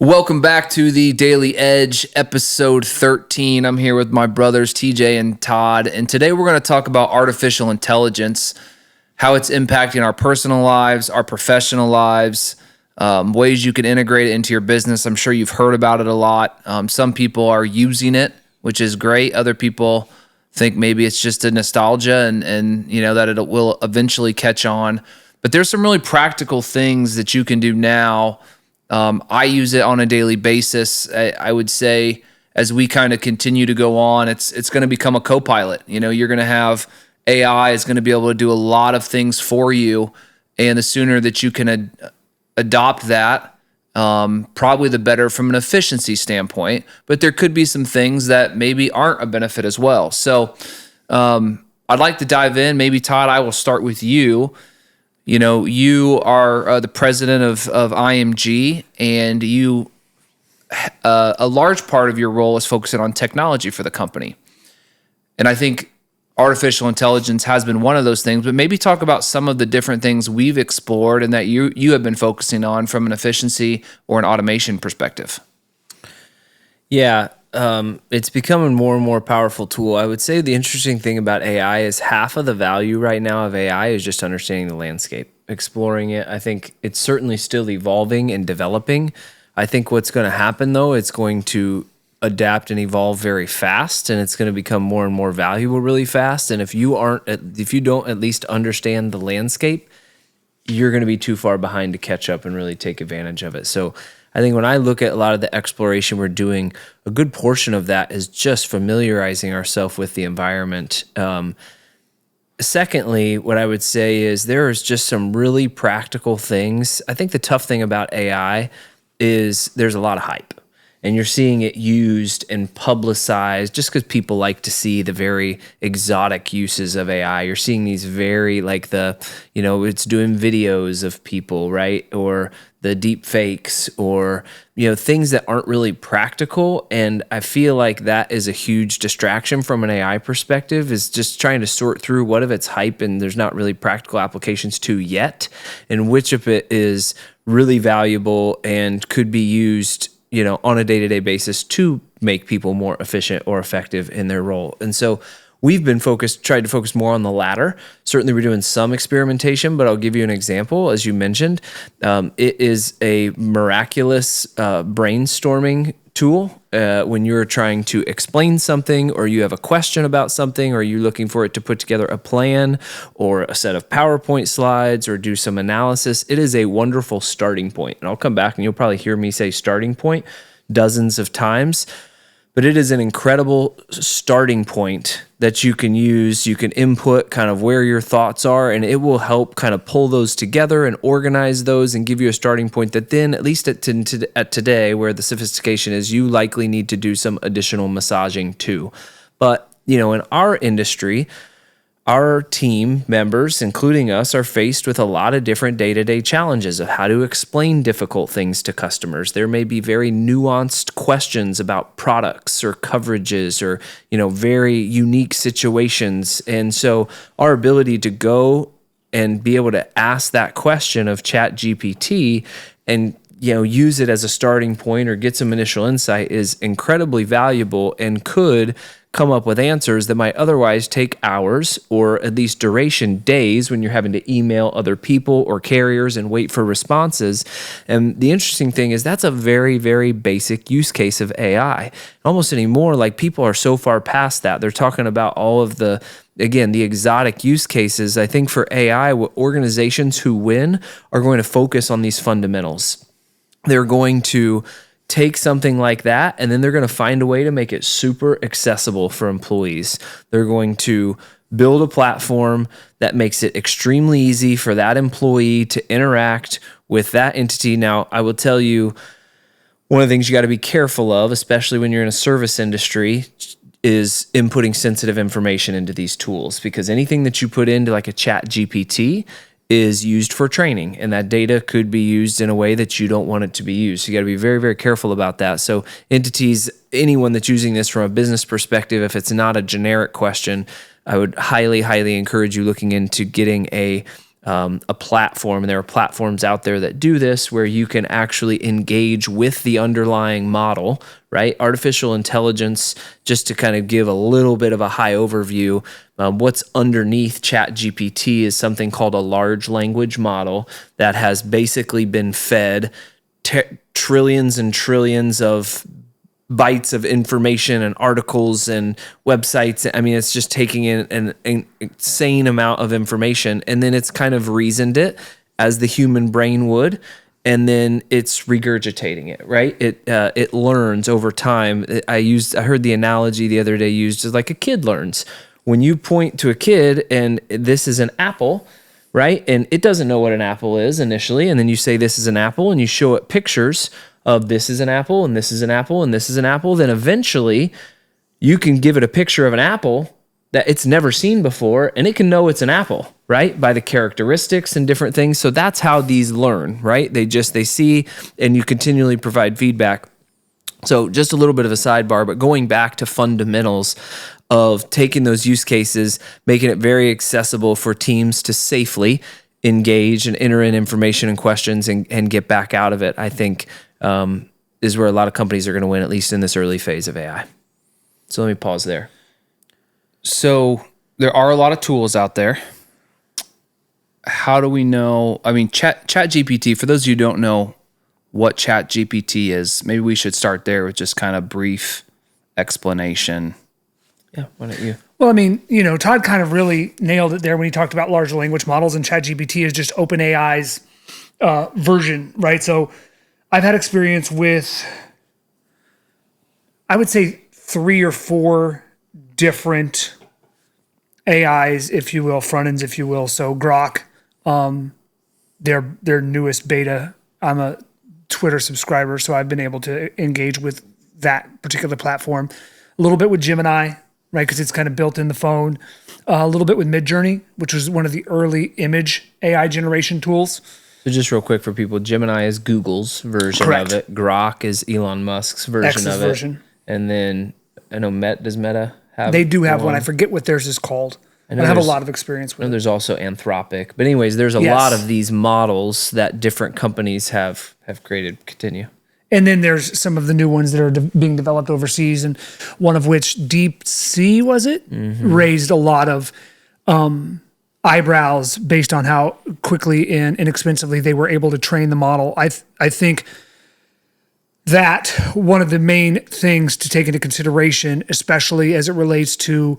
Welcome back to the Daily Edge, episode 13. I'm here with my brothers, TJ and Todd, and today we're going to talk about artificial intelligence, how it's impacting our personal lives, our professional lives, ways you can integrate it into your business. I'm sure you've heard about it a lot. Some people are using it, which is great. Other people think maybe it's just a nostalgia and you know that it will eventually catch on. But there's some really practical things that you can do now. I use it on a daily basis. I would say as we kind of continue to go on, it's going to become a co-pilot. You know, you're going to have AI is going to be able to do a lot of things for you. And the sooner that you can adopt that, probably the better from an efficiency standpoint. But there could be some things that maybe aren't a benefit as well. So I'd like to dive in. Maybe, Todd, I will start with you. You know, you are the president of IMG, and you a large part of your role is focusing on technology for the company. And I think artificial intelligence has been one of those things, but maybe talk about some of the different things we've explored and that you have been focusing on from an efficiency or an automation perspective. Yeah, it's becoming more and more powerful tool. I would say the interesting thing about AI is half of the value right now of AI is just understanding the landscape, exploring it. I think it's certainly still evolving and developing. I think what's going to happen though, it's going to adapt and evolve very fast, and it's going to become more and more valuable really fast. And if you don't at least understand the landscape, you're going to be too far behind to catch up and really take advantage of it. So I think when I look at a lot of the exploration we're doing, a good portion of that is just familiarizing ourselves with the environment. Secondly, what I would say is there is just some really practical things. I think the tough thing about AI is there's a lot of hype. And you're seeing it used and publicized just because people like to see the very exotic uses of AI. You're seeing these very it's doing videos of people, right? Or the deep fakes or, things that aren't really practical. And I feel like that is a huge distraction from an AI perspective, is just trying to sort through what of it's hype and there's not really practical applications to yet, and which of it is really valuable and could be used on a day-to-day basis to make people more efficient or effective in their role. And so we've been tried to focus more on the latter. Certainly we're doing some experimentation, but I'll give you an example. As you mentioned, it is a miraculous brainstorming tool when you're trying to explain something, or you have a question about something, or you're looking for it to put together a plan or a set of PowerPoint slides or do some analysis. It is a wonderful starting point. And I'll come back and you'll probably hear me say starting point dozens of times. But it is an incredible starting point that you can use. You can input kind of where your thoughts are, and it will help kind of pull those together and organize those and give you a starting point that then, at least at today, where the sophistication is, you likely need to do some additional massaging too. But, in our industry, our team members, including us, are faced with a lot of different day-to-day challenges of how to explain difficult things to customers. There may be very nuanced questions about products or coverages or, very unique situations. And so our ability to go and be able to ask that question of ChatGPT and use it as a starting point or get some initial insight is incredibly valuable and could come up with answers that might otherwise take hours, or at least duration days, when you're having to email other people or carriers and wait for responses. And the interesting thing is that's a very, very basic use case of AI. Almost anymore, like, people are so far past that. They're talking about all of the exotic use cases. I think for AI, organizations who win are going to focus on these fundamentals. They're going to take something like that, and then they're going to find a way to make it super accessible for employees. They're going to build a platform that makes it extremely easy for that employee to interact with that entity. Now, I will tell you, one of the things you got to be careful of, especially when you're in a service industry, is inputting sensitive information into these tools, because anything that you put into like a ChatGPT is used for training, and that data could be used in a way that you don't want it to be used. So you got to be very, very careful about that. So entities, anyone that's using this from a business perspective, if it's not a generic question, I would highly, highly encourage you looking into getting a a platform, and there are platforms out there that do this where you can actually engage with the underlying model, right? Artificial intelligence, just to kind of give a little bit of a high overview, what's underneath ChatGPT is something called a large language model that has basically been fed trillions and trillions of bytes of information and articles and websites. I mean, it's just taking in an insane amount of information, and then it's kind of reasoned it as the human brain would, and then it's regurgitating it, right? It learns over time. I heard the analogy the other day used as like a kid learns. When you point to a kid and this is an apple, right? And it doesn't know what an apple is initially, and then you say this is an apple, and you show it pictures of this is an apple, and this is an apple, and this is an apple, then eventually you can give it a picture of an apple that it's never seen before, and it can know it's an apple, right? By the characteristics and different things. So that's how these learn, right? They see, and you continually provide feedback. So just a little bit of a sidebar, but going back to fundamentals of taking those use cases, making it very accessible for teams to safely engage and enter in information and questions and get back out of it, I think is where a lot of companies are going to win, at least in this early phase of AI. So let me pause there. So there are a lot of tools out there. How do we know? I mean, ChatGPT, for those of you who don't know what ChatGPT is, maybe we should start there with just kind of brief explanation. Yeah, why don't you? Well, I mean, Todd kind of really nailed it there when he talked about large language models, and ChatGPT is just OpenAI's version, right? So I've had experience with, I would say, 3 or 4 different AIs, if you will, front ends, if you will. So Grok, their newest beta. I'm a Twitter subscriber, so I've been able to engage with that particular platform. A little bit with Gemini, right, because it's kind of built in the phone. A little bit with Midjourney, which was one of the early image AI generation tools. So just real quick for people, Gemini is Google's version Correct. of it. Grok is Elon Musk's version X's of it. version. And then I know does Meta have? They do have one. I forget what theirs is called. I have a there's- lot of experience with it. There's also Anthropic. But anyways, there's a Yes. lot of these models that different companies have created. Continue. And then there's some of the new ones that are being developed overseas, and one of which, Deep Sea, was it? Raised a lot of eyebrows based on how quickly and inexpensively they were able to train the model. I think that one of the main things to take into consideration, especially as it relates to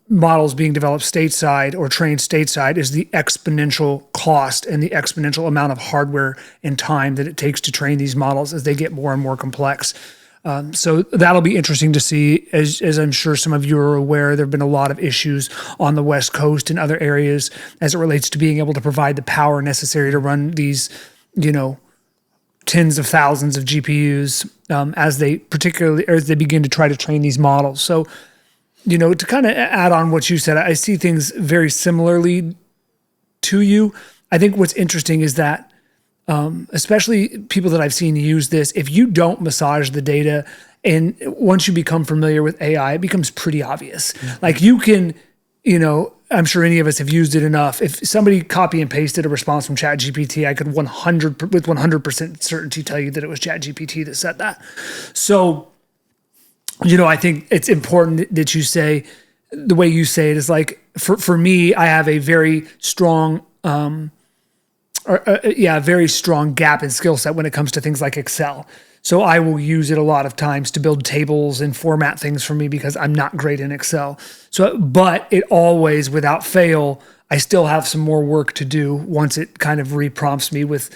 models being developed stateside or trained stateside, is the exponential cost and the exponential amount of hardware and time that it takes to train these models as they get more and more complex. So that'll be interesting to see. As I'm sure some of you are aware, there have been a lot of issues on the West Coast and other areas as it relates to being able to provide the power necessary to run these, tens of thousands of GPUs as they begin to try to train these models. So, to kind of add on what you said, I see things very similarly to you. I think what's interesting is that, especially people that I've seen use this, if you don't massage the data, and once you become familiar with AI, it becomes pretty obvious. Like you can, I'm sure any of us have used it enough. If somebody copy and pasted a response from ChatGPT, I could with 100% certainty tell you that it was ChatGPT that said that. So, I think it's important that you say, the way you say it is like, for me, I have a very strong, very strong gap in skill set when it comes to things like Excel. So I will use it a lot of times to build tables and format things for me because I'm not great in Excel. So, but it always, without fail, I still have some more work to do once it kind of reprompts me with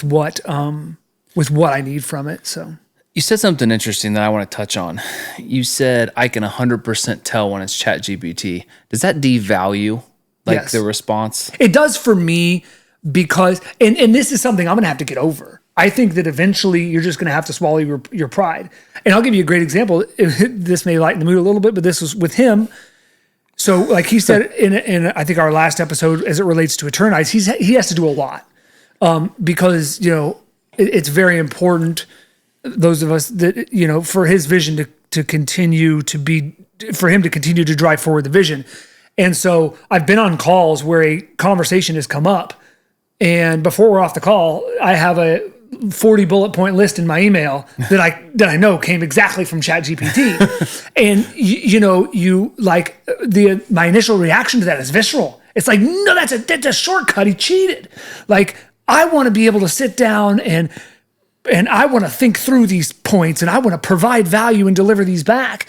what I need from it. So. You said something interesting that I want to touch on. You said I can 100% tell when it's ChatGPT. Does that devalue Yes. the response? It does for me because, and this is something I'm going to have to get over. I think that eventually you're just going to have to swallow your pride. And I'll give you a great example. This may lighten the mood a little bit, but this was with him. So like he said in I think our last episode, as it relates to Eternize, he has to do a lot because, it's very important, those of us that, for his vision to continue to be, for him to continue to drive forward the vision. And so I've been on calls where a conversation has come up, and before we're off the call, I have a 40 bullet point list in my email that I know came exactly from ChatGPT. And my initial reaction to that is visceral. It's like, no, that's a shortcut. He cheated. Like, I want to be able to sit down and I want to think through these points, and I want to provide value and deliver these back.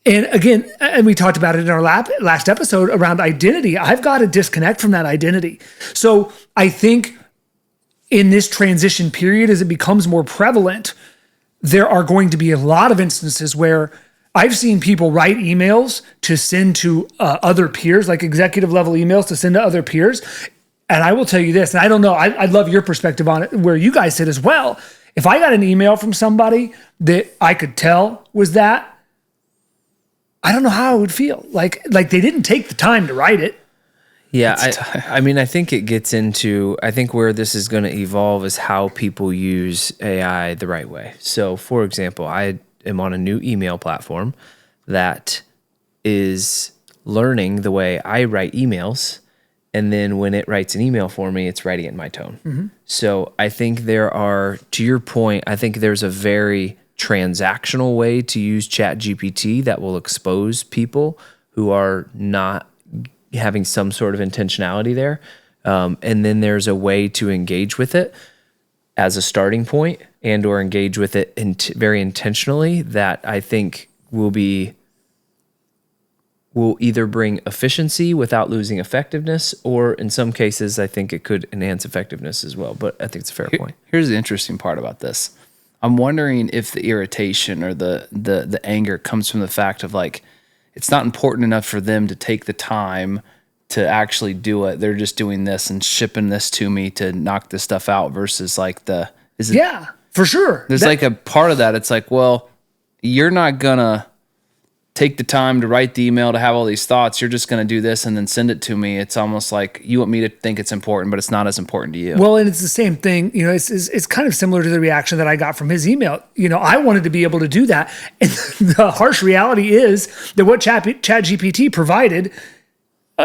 And again, and we talked about it in our last episode around identity. I've got to disconnect from that identity. So I think in this transition period, as it becomes more prevalent, there are going to be a lot of instances where I've seen people write emails to send to other peers, like executive level emails to send to other peers. And I will tell you this, and I don't know, I'd love your perspective on it, where you guys sit as well. If I got an email from somebody that I could tell was that, I don't know how I would feel. Like they didn't take the time to write it. Yeah, I mean, I think it gets into, I think where this is going to evolve is how people use AI the right way. So, for example, I am on a new email platform that is learning the way I write emails, and then when it writes an email for me, it's writing it in my tone. Mm-hmm. So I think there are, to your point, I think there's a very transactional way to use ChatGPT that will expose people who are not having some sort of intentionality there. And then there's a way to engage with it as a starting point and or engage with it very intentionally that I think will either bring efficiency without losing effectiveness, or in some cases, I think it could enhance effectiveness as well. But I think it's a fair point. Here's the interesting part about this. I'm wondering if the irritation or the anger comes from the fact of like, it's not important enough for them to take the time to actually do it. They're just doing this and shipping this to me to knock this stuff out versus like yeah, for sure. There's like a part of that. It's like, well, you're not gonna take the time to write the email to have all these thoughts. You're just gonna do this and then send it to me. It's almost like you want me to think it's important, but it's not as important to you. Well, and it's the same thing. It's kind of similar to the reaction that I got from his email. I wanted to be able to do that. And the harsh reality is that what ChatGPT provided,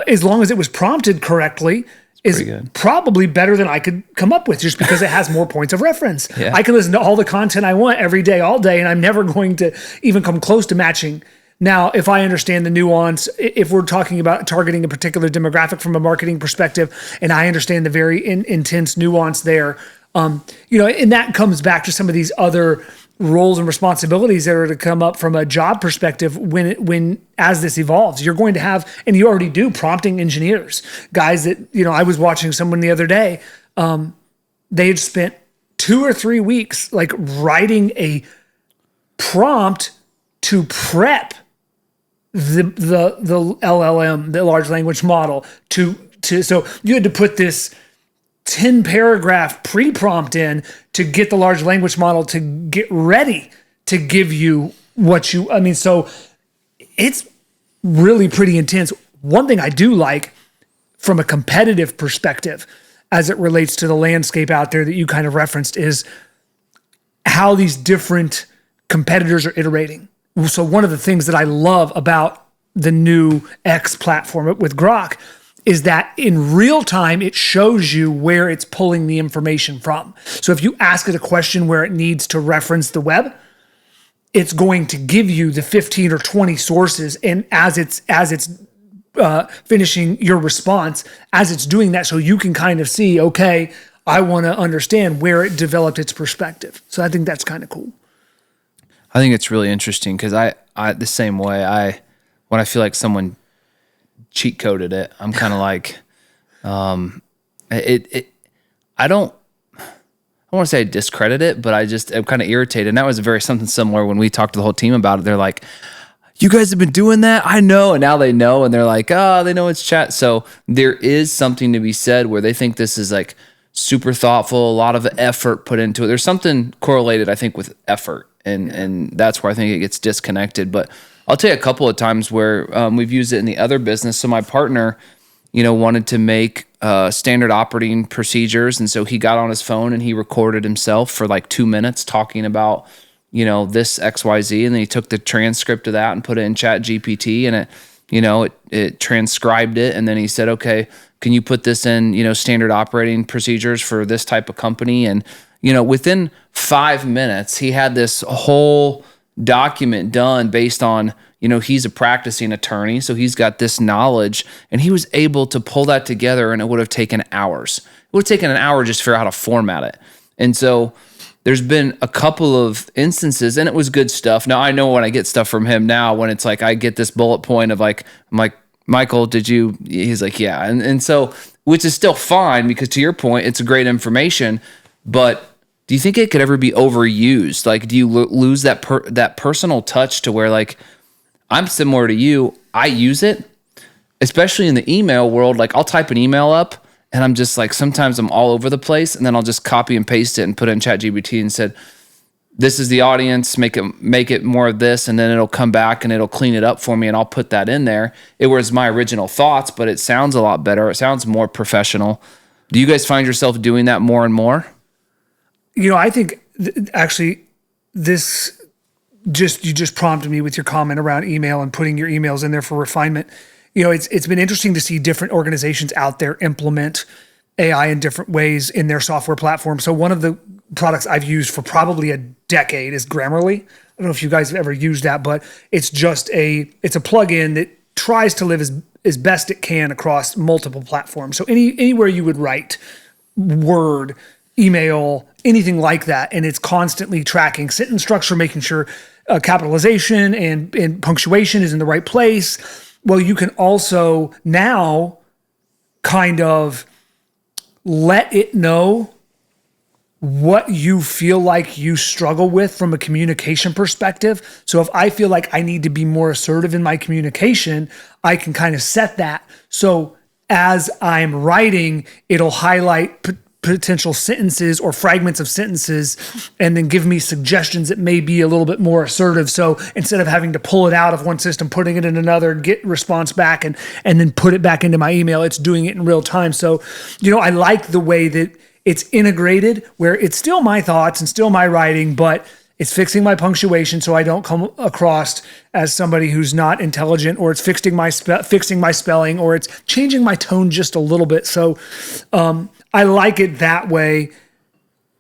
as long as it was prompted correctly, is probably better than I could come up with, just because it has more points of reference. Yeah. I can listen to all the content I want every day, all day, and I'm never going to even come close to matching. Now, if I understand the nuance, if we're talking about targeting a particular demographic from a marketing perspective, and I understand the very intense nuance there, and that comes back to some of these other roles and responsibilities that are to come up from a job perspective when as this evolves. You're going to have, and you already do, prompting engineers, guys that, I was watching someone the other day, they had spent 2 or 3 weeks like writing a prompt to prep the LLM, the large language model, so you had to put this 10 paragraph pre-prompt in to get the large language model to get ready to give you so it's really pretty intense. One thing I do like from a competitive perspective as it relates to the landscape out there that you kind of referenced is how these different competitors are iterating. So one of the things that I love about the new X platform with Grok is that in real time, it shows you where it's pulling the information from. So if you ask it a question where it needs to reference the web, it's going to give you the 15 or 20 sources. And as it's finishing your response, as it's doing that, so you can kind of see, okay, I want to understand where it developed its perspective. So I think that's kind of cool. I think it's really interesting because I the same way, when I feel like someone cheat coded it, I'm kind of like, I don't want to say I discredit it, but I'm kind of irritated. And that was something similar when we talked to the whole team about it. They're like, you guys have been doing that? I know. And now they know, and they're like, they know it's chat. So there is something to be said where they think this is like super thoughtful, a lot of effort put into it. There's something correlated, I think, with effort. And that's where I think it gets disconnected. But I'll tell you a couple of times where we've used it in the other business. So my partner, wanted to make standard operating procedures. And so he got on his phone and he recorded himself for like 2 minutes talking about, this XYZ. And then he took the transcript of that and put it in Chat GPT. And it, it transcribed it, and then he said, okay, can you put this in, standard operating procedures for this type of company? And, within 5 minutes, he had this whole document done based on, he's a practicing attorney, so he's got this knowledge, and he was able to pull that together, and it would have taken hours. It would have taken an hour just to figure out how to format it. And so there's been a couple of instances, and it was good stuff. Now, I know when I get stuff from him now, when it's like I get this bullet point of like, I'm like, Michael, he's like, yeah. And so, which is still fine, because to your point, it's great information, but do you think it could ever be overused? Like, do you lose that personal touch to where, like, I'm similar to you, I use it, especially in the email world. Like, I'll type an email up, and I'm just like, sometimes I'm all over the place, and then I'll just copy and paste it and put it in ChatGPT and said, this is the audience, make it more of this, and then it'll come back and it'll clean it up for me, and I'll put that in there. It was my original thoughts, but it sounds a lot better. It sounds more professional. Do you guys find yourself doing that more and more? I think actually you just prompted me with your comment around email and putting your emails in there for refinement. It's been interesting to see different organizations out there implement AI in different ways in their software platform. So one of the products I've used for probably a decade is Grammarly. I don't know if you guys have ever used that, but it's a plugin that tries to live as best it can across multiple platforms. So anywhere you would write, Word, email, anything like that, and it's constantly tracking sentence structure, making sure capitalization and punctuation is in the right place. Well, you can also now kind of let it know what you feel like you struggle with from a communication perspective. So if I feel like I need to be more assertive in my communication, I can kind of set that. So as I'm writing, it'll highlight potential sentences or fragments of sentences and then give me suggestions that may be a little bit more assertive. So instead of having to pull it out of one system, putting it in another, get response back and then put it back into my email, it's doing it in real time. So, I like the way that it's integrated, where it's still my thoughts and still my writing, but it's fixing my punctuation so I don't come across as somebody who's not intelligent, or it's fixing my spelling, or it's changing my tone just a little bit. So I like it that way,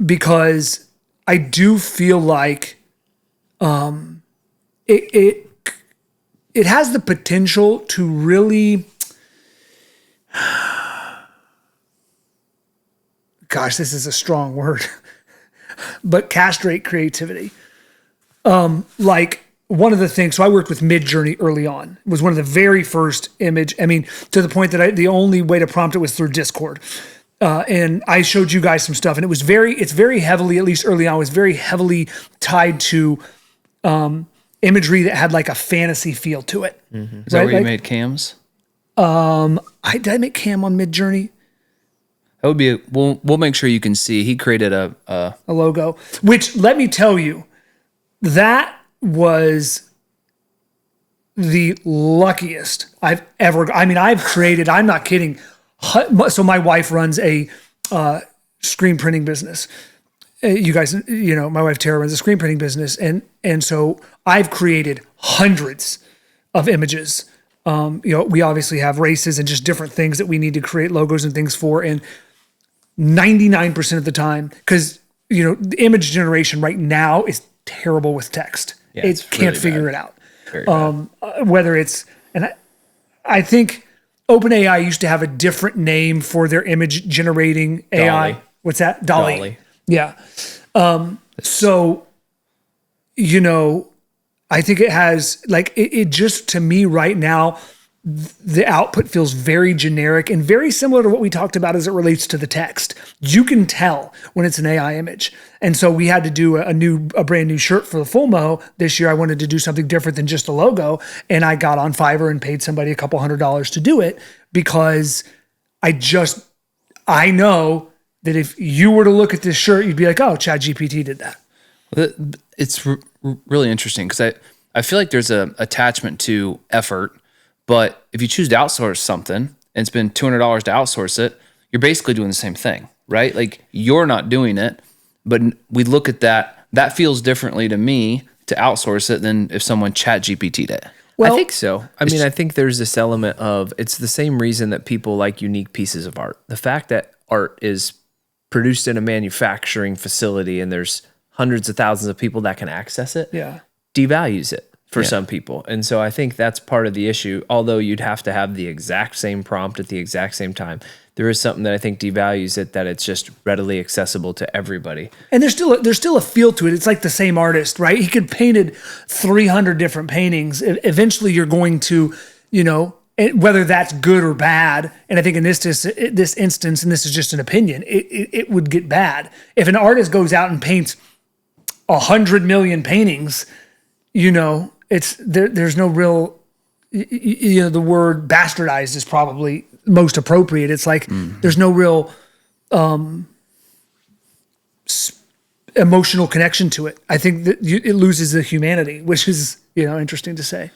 because I do feel like it has the potential to really, gosh, this is a strong word, but castrate creativity. Like one of the things, so I worked with Midjourney early on. It was one of the very first image. I mean, to the point that the only way to prompt it was through Discord. And I showed you guys some stuff, and it's very heavily, at least early on, was very heavily tied to imagery that had like a fantasy feel to it. Mm-hmm. Is that where you made cams? Did I make cam on Midjourney? That would be, we'll make sure you can see. He created a logo, which, let me tell you, that was the luckiest I've ever, I've created, I'm not kidding. So my wife runs a screen printing business. You guys, my wife Tara runs a screen printing business, and so I've created hundreds of images. We obviously have races and just different things that we need to create logos and things for, and 99% of the time, because the image generation right now is terrible with text. Yeah, it can't really figure bad. it out. Whether it's, and I think OpenAI used to have a different name for their image generating AI. Dolly. What's that? Dolly. Dolly. Yeah. So, I think it has, like, it just, to me right now, the output feels very generic and very similar to what we talked about as it relates to the text. You can tell when it's an AI image. And so we had to do a brand new shirt for the Full Mo this year. I wanted to do something different than just a logo. And I got on Fiverr and paid somebody a couple $100s to do it, because I know that if you were to look at this shirt, you'd be like, oh, ChatGPT did that. It's really interesting, because I feel like there's a attachment to effort. But if you choose to outsource something and it's been $200 to outsource it, you're basically doing the same thing, right? Like, you're not doing it, but we look at that. That feels differently to me to outsource it than if someone ChatGPT'd it. I think so. I mean, I think there's this element of, it's the same reason that people like unique pieces of art. The fact that art is produced in a manufacturing facility and there's hundreds of thousands of people that can access it, devalues it for some people. And so I think that's part of the issue. Although you'd have to have the exact same prompt at the exact same time, there is something that I think devalues it, that it's just readily accessible to everybody. And there's still a feel to it. It's like the same artist, right? He could painted 300 different paintings. Eventually you're going to, whether that's good or bad. And I think in this instance, and this is just an opinion, it would get bad. If an artist goes out and paints 100 million paintings, there's no real, the word bastardized is probably most appropriate. It's like there's no real emotional connection to it. I think that it loses the humanity, which is interesting to say.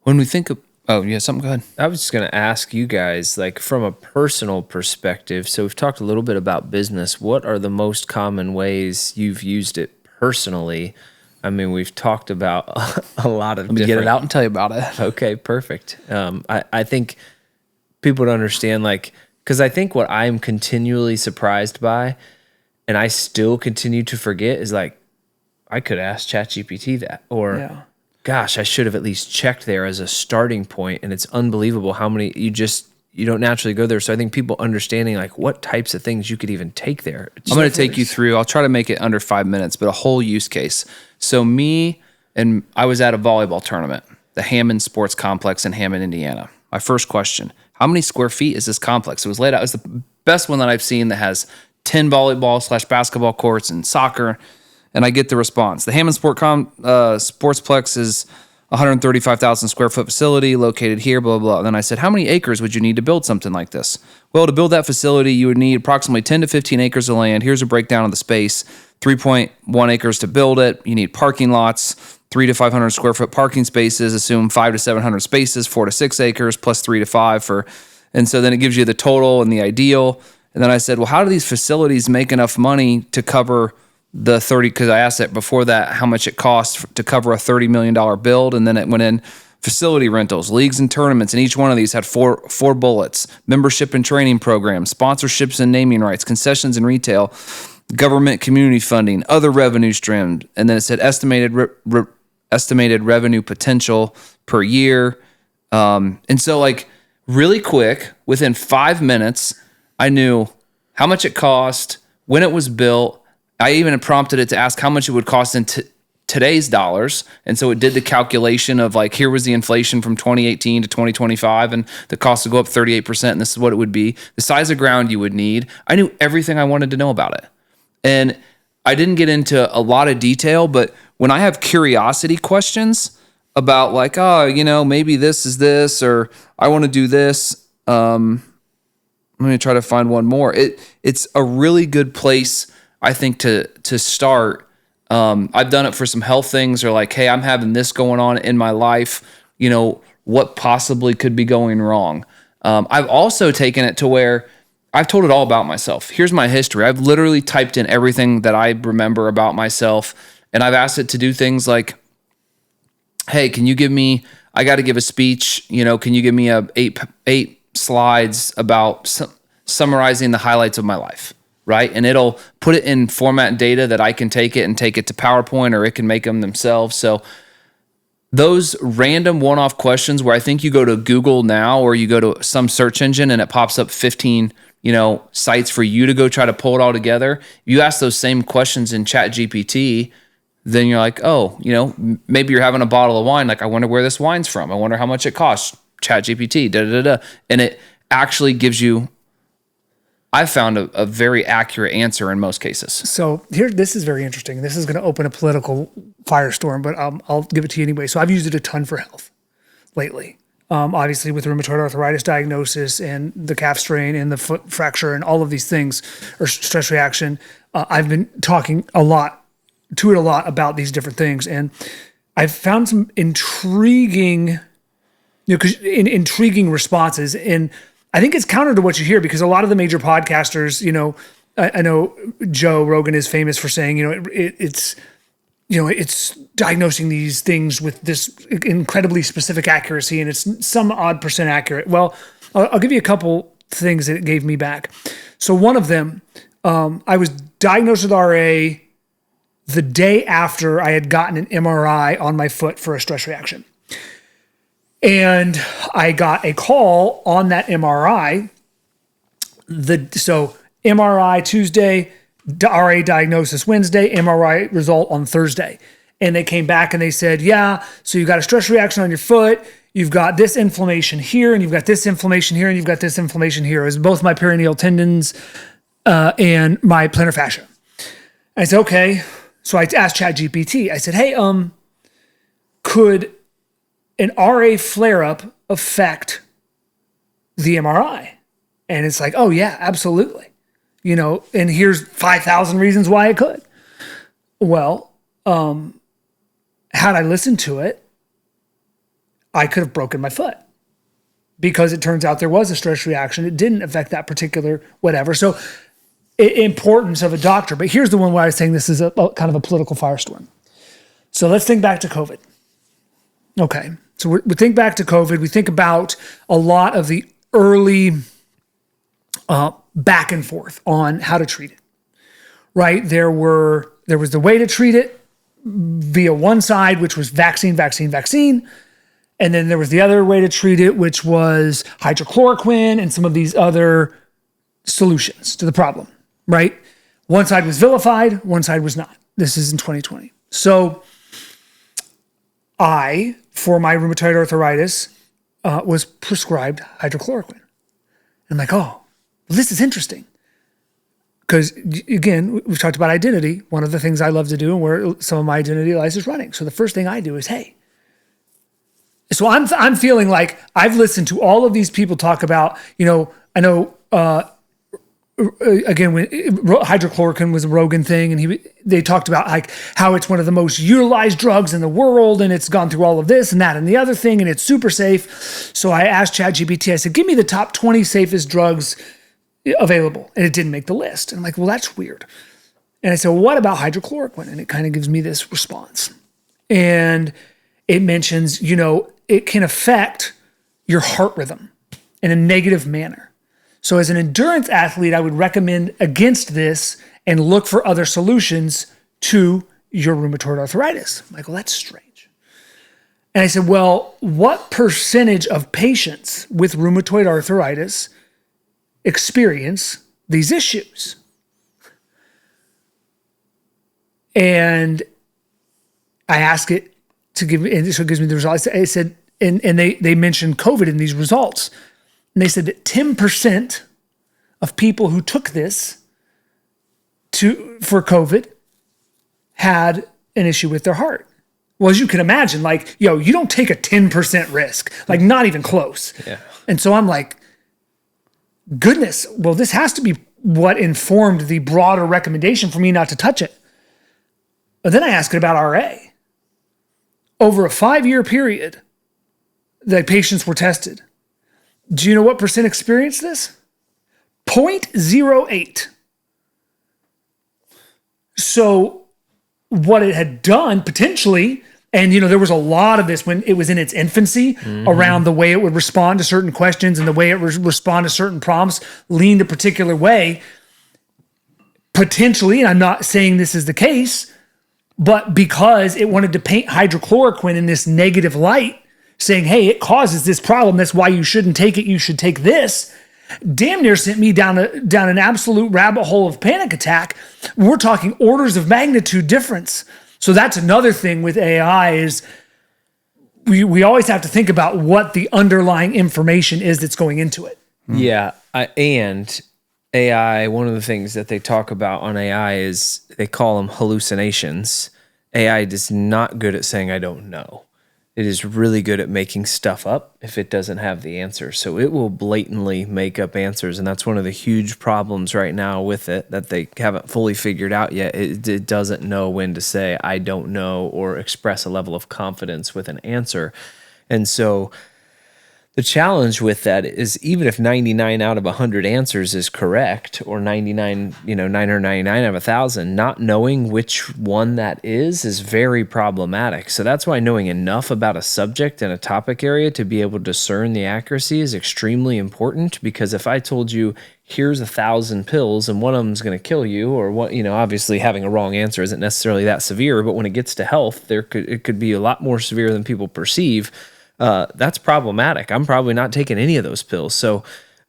When we think of something, go ahead. I was just going to ask you guys, like, from a personal perspective. So we've talked a little bit about business. What are the most common ways you've used it personally? I mean, we've talked about a lot of. Let me get it out and tell you about it. Okay, perfect. I think people don't understand, because I think what I'm continually surprised by, and I still continue to forget, is I could ask ChatGPT that, or gosh, I should have at least checked there as a starting point. And it's unbelievable how many you don't naturally go there. So I think people understanding what types of things you could even take there. I'm going to take you through. I'll try to make it under 5 minutes, but a whole use case. So I was at a volleyball tournament, the Hammond Sports Complex in Hammond, Indiana. My first question: how many square feet is this complex? It was laid out. It's the best one that I've seen that has 10 volleyball/basketball courts and soccer. And I get the response: the Hammond Sportsplex is 135,000 square foot facility located here, blah, blah, blah. And then I said, how many acres would you need to build something like this? Well, to build that facility, you would need approximately 10 to 15 acres of land. Here's a breakdown of the space: 3.1 acres to build it. You need parking lots, 300 to 500 square foot parking spaces, assume 500 to 700 spaces, 4 to 6 acres, plus 3 to 5 and so then it gives you the total and the ideal. And then I said, well, how do these facilities make enough money to cover the 30, because I asked that before that, how much it costs to cover a $30 million build. And then it went in facility rentals, leagues and tournaments. And each one of these had four bullets: membership and training programs, sponsorships and naming rights, concessions and retail, government community funding, other revenue streams. And then it said estimated revenue potential per year. And so really quick, within 5 minutes, I knew how much it cost, when it was built. I even prompted it to ask how much it would cost in today's dollars. And so it did the calculation of here was the inflation from 2018 to 2025, and the cost would go up 38%. And this is what it would be. The size of ground you would need. I knew everything I wanted to know about it. And I didn't get into a lot of detail, but when I have curiosity questions about maybe this is this, or I want to do this, let me try to find one more. It's a really good place, I think, to start. I've done it for some health things, or hey, I'm having this going on in my life. What possibly could be going wrong? I've also taken it to where I've told it all about myself. Here's my history. I've literally typed in everything that I remember about myself, and I've asked it to do things like, hey, can you give me, I got to give a speech, can you give me eight slides about summarizing the highlights of my life, right? And it'll put it in format data that I can take it to PowerPoint, or it can make them themselves. So those random one-off questions where I think you go to Google now, or you go to some search engine and it pops up 15, sites for you to go try to pull it all together. You ask those same questions in ChatGPT, then you're like, oh, maybe you're having a bottle of wine. I wonder where this wine's from. I wonder how much it costs. ChatGPT, and it actually gives you, I found a very accurate answer in most cases. So this is very interesting. This is going to open a political firestorm, but I'll give it to you anyway. So I've used it a ton for health lately. Obviously with rheumatoid arthritis diagnosis and the calf strain and the foot fracture and all of these things, or stress reaction. I've been talking a lot about these different things. And I've found some intriguing responses. And I think it's counter to what you hear, because a lot of the major podcasters, I know Joe Rogan is famous for saying, it's it's diagnosing these things with this incredibly specific accuracy, and it's some odd percent accurate. Well, I'll give you a couple things that it gave me back. So one of them, I was diagnosed with RA the day after I had gotten an MRI on my foot for a stress reaction. And I got a call on that MRI. So MRI Tuesday, RA diagnosis Wednesday, MRI result on Thursday. And they came back and they said, yeah, so you've got a stress reaction on your foot. You've got this inflammation here, and you've got this inflammation here, and you've got this inflammation here. It was both my peroneal tendons and my plantar fascia. I said, okay. So I asked ChatGPT. I said, hey, could an RA flare-up affect the MRI? And it's like, oh yeah, absolutely. And here's 5,000 reasons why it could. Well, had I listened to it, I could have broken my foot, because it turns out there was a stress reaction. It didn't affect that particular whatever. So importance of a doctor. But here's the one where I was saying this is a kind of a political firestorm. So let's think back to COVID. Okay. So we think back to COVID. We think about a lot of the early back and forth on how to treat it, right? There was the way to treat it via one side, which was vaccine. And then there was the other way to treat it, which was hydrochloroquine and some of these other solutions to the problem, right? One side was vilified, one side was not. This is in 2020. So I, for my rheumatoid arthritis, was prescribed hydrochloroquine. I'm like, oh, well, this is interesting. Because, again, we've talked about identity. One of the things I love to do and where some of my identity lies is running. So the first thing I do is, hey. So I'm feeling like I've listened to all of these people talk about, I know, again, when hydrochloroquine was a Rogan thing, and they talked about like how it's one of the most utilized drugs in the world, and it's gone through all of this and that and the other thing, and it's super safe. So I asked ChatGPT, I said, give me the top 20 safest drugs available, and it didn't make the list. And I'm like, well, that's weird. And I said, well, what about hydrochloroquine? And it kind of gives me this response. And it mentions, it can affect your heart rhythm in a negative manner. So as an endurance athlete, I would recommend against this and look for other solutions to your rheumatoid arthritis. I'm like, well, that's strange. And I said, well, what percentage of patients with rheumatoid arthritis experience these issues? And I ask it to give me, and so it gives me the results. I said, and they mentioned COVID in these results. And they said that 10% of people who took this for COVID had an issue with their heart. Well, as you can imagine, like, you don't take a 10% risk, like not even close. Yeah. And so I'm like, goodness, well, this has to be what informed the broader recommendation for me not to touch it. But then I asked it about RA. Over a 5-year period, the patients were tested. Do you know what percent experienced this? 0.08. So what it had done potentially, and there was a lot of this when it was in its infancy around the way it would respond to certain questions and the way it would respond to certain prompts leaned a particular way. Potentially, and I'm not saying this is the case, but because it wanted to paint hydrochloroquine in this negative light, saying, hey, it causes this problem, that's why you shouldn't take it, you should take this, damn near sent me down an absolute rabbit hole of panic attack. We're talking orders of magnitude difference. So that's another thing with AI is we always have to think about what the underlying information is that's going into it. Yeah. And AI, one of the things that they talk about on AI is they call them hallucinations. AI is not good at saying, I don't know. It is really good at making stuff up if it doesn't have the answer. So it will blatantly make up answers. And that's one of the huge problems right now with it that they haven't fully figured out yet. It doesn't know when to say, I don't know, or express a level of confidence with an answer. And so The challenge with that is even if 99 out of 100 answers is correct, or 99, 999 out of 1,000, not knowing which one that is very problematic. So that's why knowing enough about a subject and a topic area to be able to discern the accuracy is extremely important, because if I told you, here's 1,000 pills and one of them is going to kill you, or what, obviously having a wrong answer isn't necessarily that severe, but when it gets to health, it could be a lot more severe than people perceive. That's problematic. I'm probably not taking any of those pills. So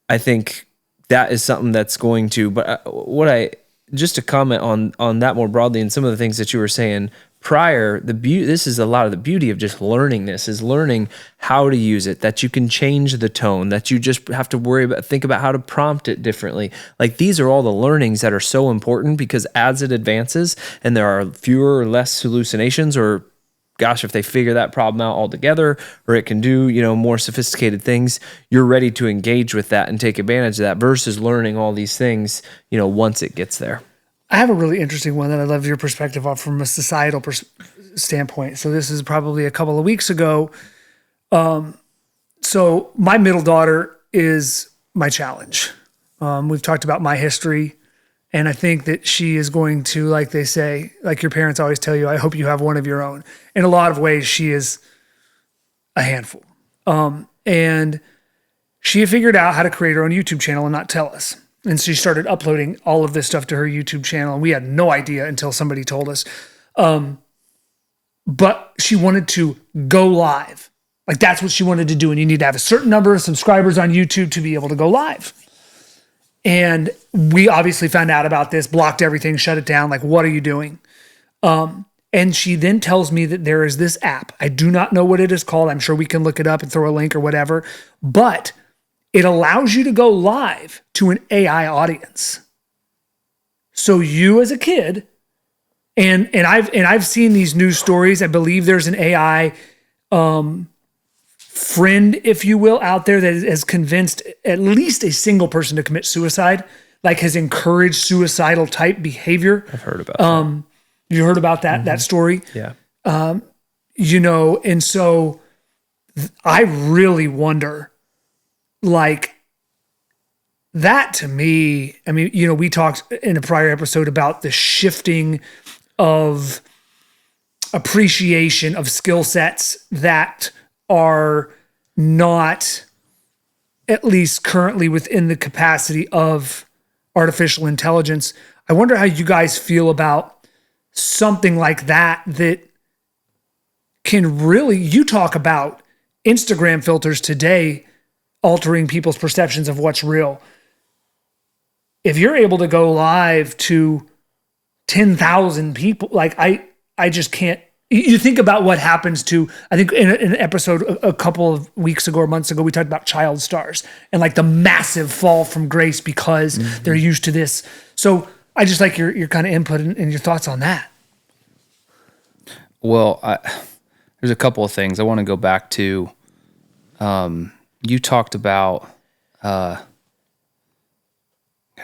I think that is something that's going to, but just to comment on that more broadly and some of the things that you were saying prior, this is a lot of the beauty of just learning this, is learning how to use it, that you can change the tone, that you just have to think about how to prompt it differently. Like, these are all the learnings that are so important, because as it advances and there are fewer or less hallucinations, or gosh, if they figure that problem out altogether, or it can do, more sophisticated things, you're ready to engage with that and take advantage of that, versus learning all these things, once it gets there. I have a really interesting one that I love your perspective on from a societal standpoint. So this is probably a couple of weeks ago. So my middle daughter is my challenge. We've talked about my history, and I think that she is going to, like they say, like your parents always tell you, I hope you have one of your own. In a lot of ways, she is a handful. And she had figured out how to create her own YouTube channel and not tell us. And she started uploading all of this stuff to her YouTube channel. And we had no idea until somebody told us. But she wanted to go live. Like, that's what she wanted to do. And you need to have a certain number of subscribers on YouTube to be able to go live. And we obviously found out about this, blocked everything, shut it down. Like, what are you doing? And she then tells me that there is this app. I do not know what it is called. I'm sure we can look it up and throw a link or whatever. But it allows you to go live to an AI audience. So you as a kid, and I've seen these news stories. I believe there's an AI friend, if you will, out there that has convinced at least a single person to commit suicide, like has encouraged suicidal type behavior. I've heard about that. You heard about that story? Yeah. And so I really wonder, like, that to me, I mean, we talked in a prior episode about the shifting of appreciation of skill sets that are not, at least currently, within the capacity of artificial intelligence. I wonder how you guys feel about something like that can really, you talk about Instagram filters today altering people's perceptions of what's real. If you're able to go live to 10,000 people, like I just can't. You think about what happens to, I think in an episode a couple of weeks ago or months ago, we talked about child stars and like the massive fall from grace because they're used to this. So I just like your kind of input and your thoughts on that. Well, there's a couple of things I want to go back to. You talked about, gosh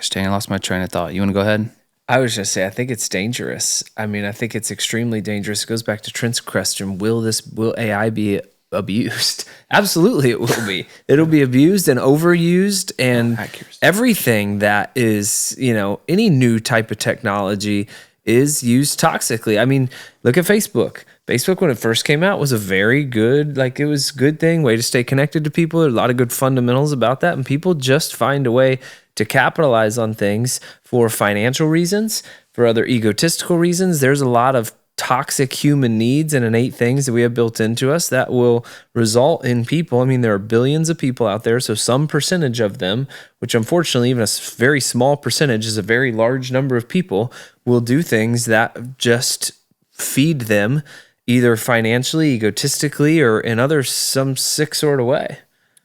dang, I lost my train of thought. You want to go ahead? I was just say, I think it's dangerous. I mean, I think it's extremely dangerous. It goes back to Trent's question: Will AI be abused? Absolutely, it will be. It'll be abused and overused, and everything that is, any new type of technology is used toxically. I mean, look at Facebook. Facebook, when it first came out, was a very good, it was a good thing, way to stay connected to people. There are a lot of good fundamentals about that, and people just find a way to capitalize on things for financial reasons, for other egotistical reasons. There's a lot of toxic human needs and innate things that we have built into us that will result in people. I mean, there are billions of people out there, so some percentage of them, which unfortunately even a very small percentage is a very large number of people, will do things that just feed them either financially, egotistically, or in some sick sort of way.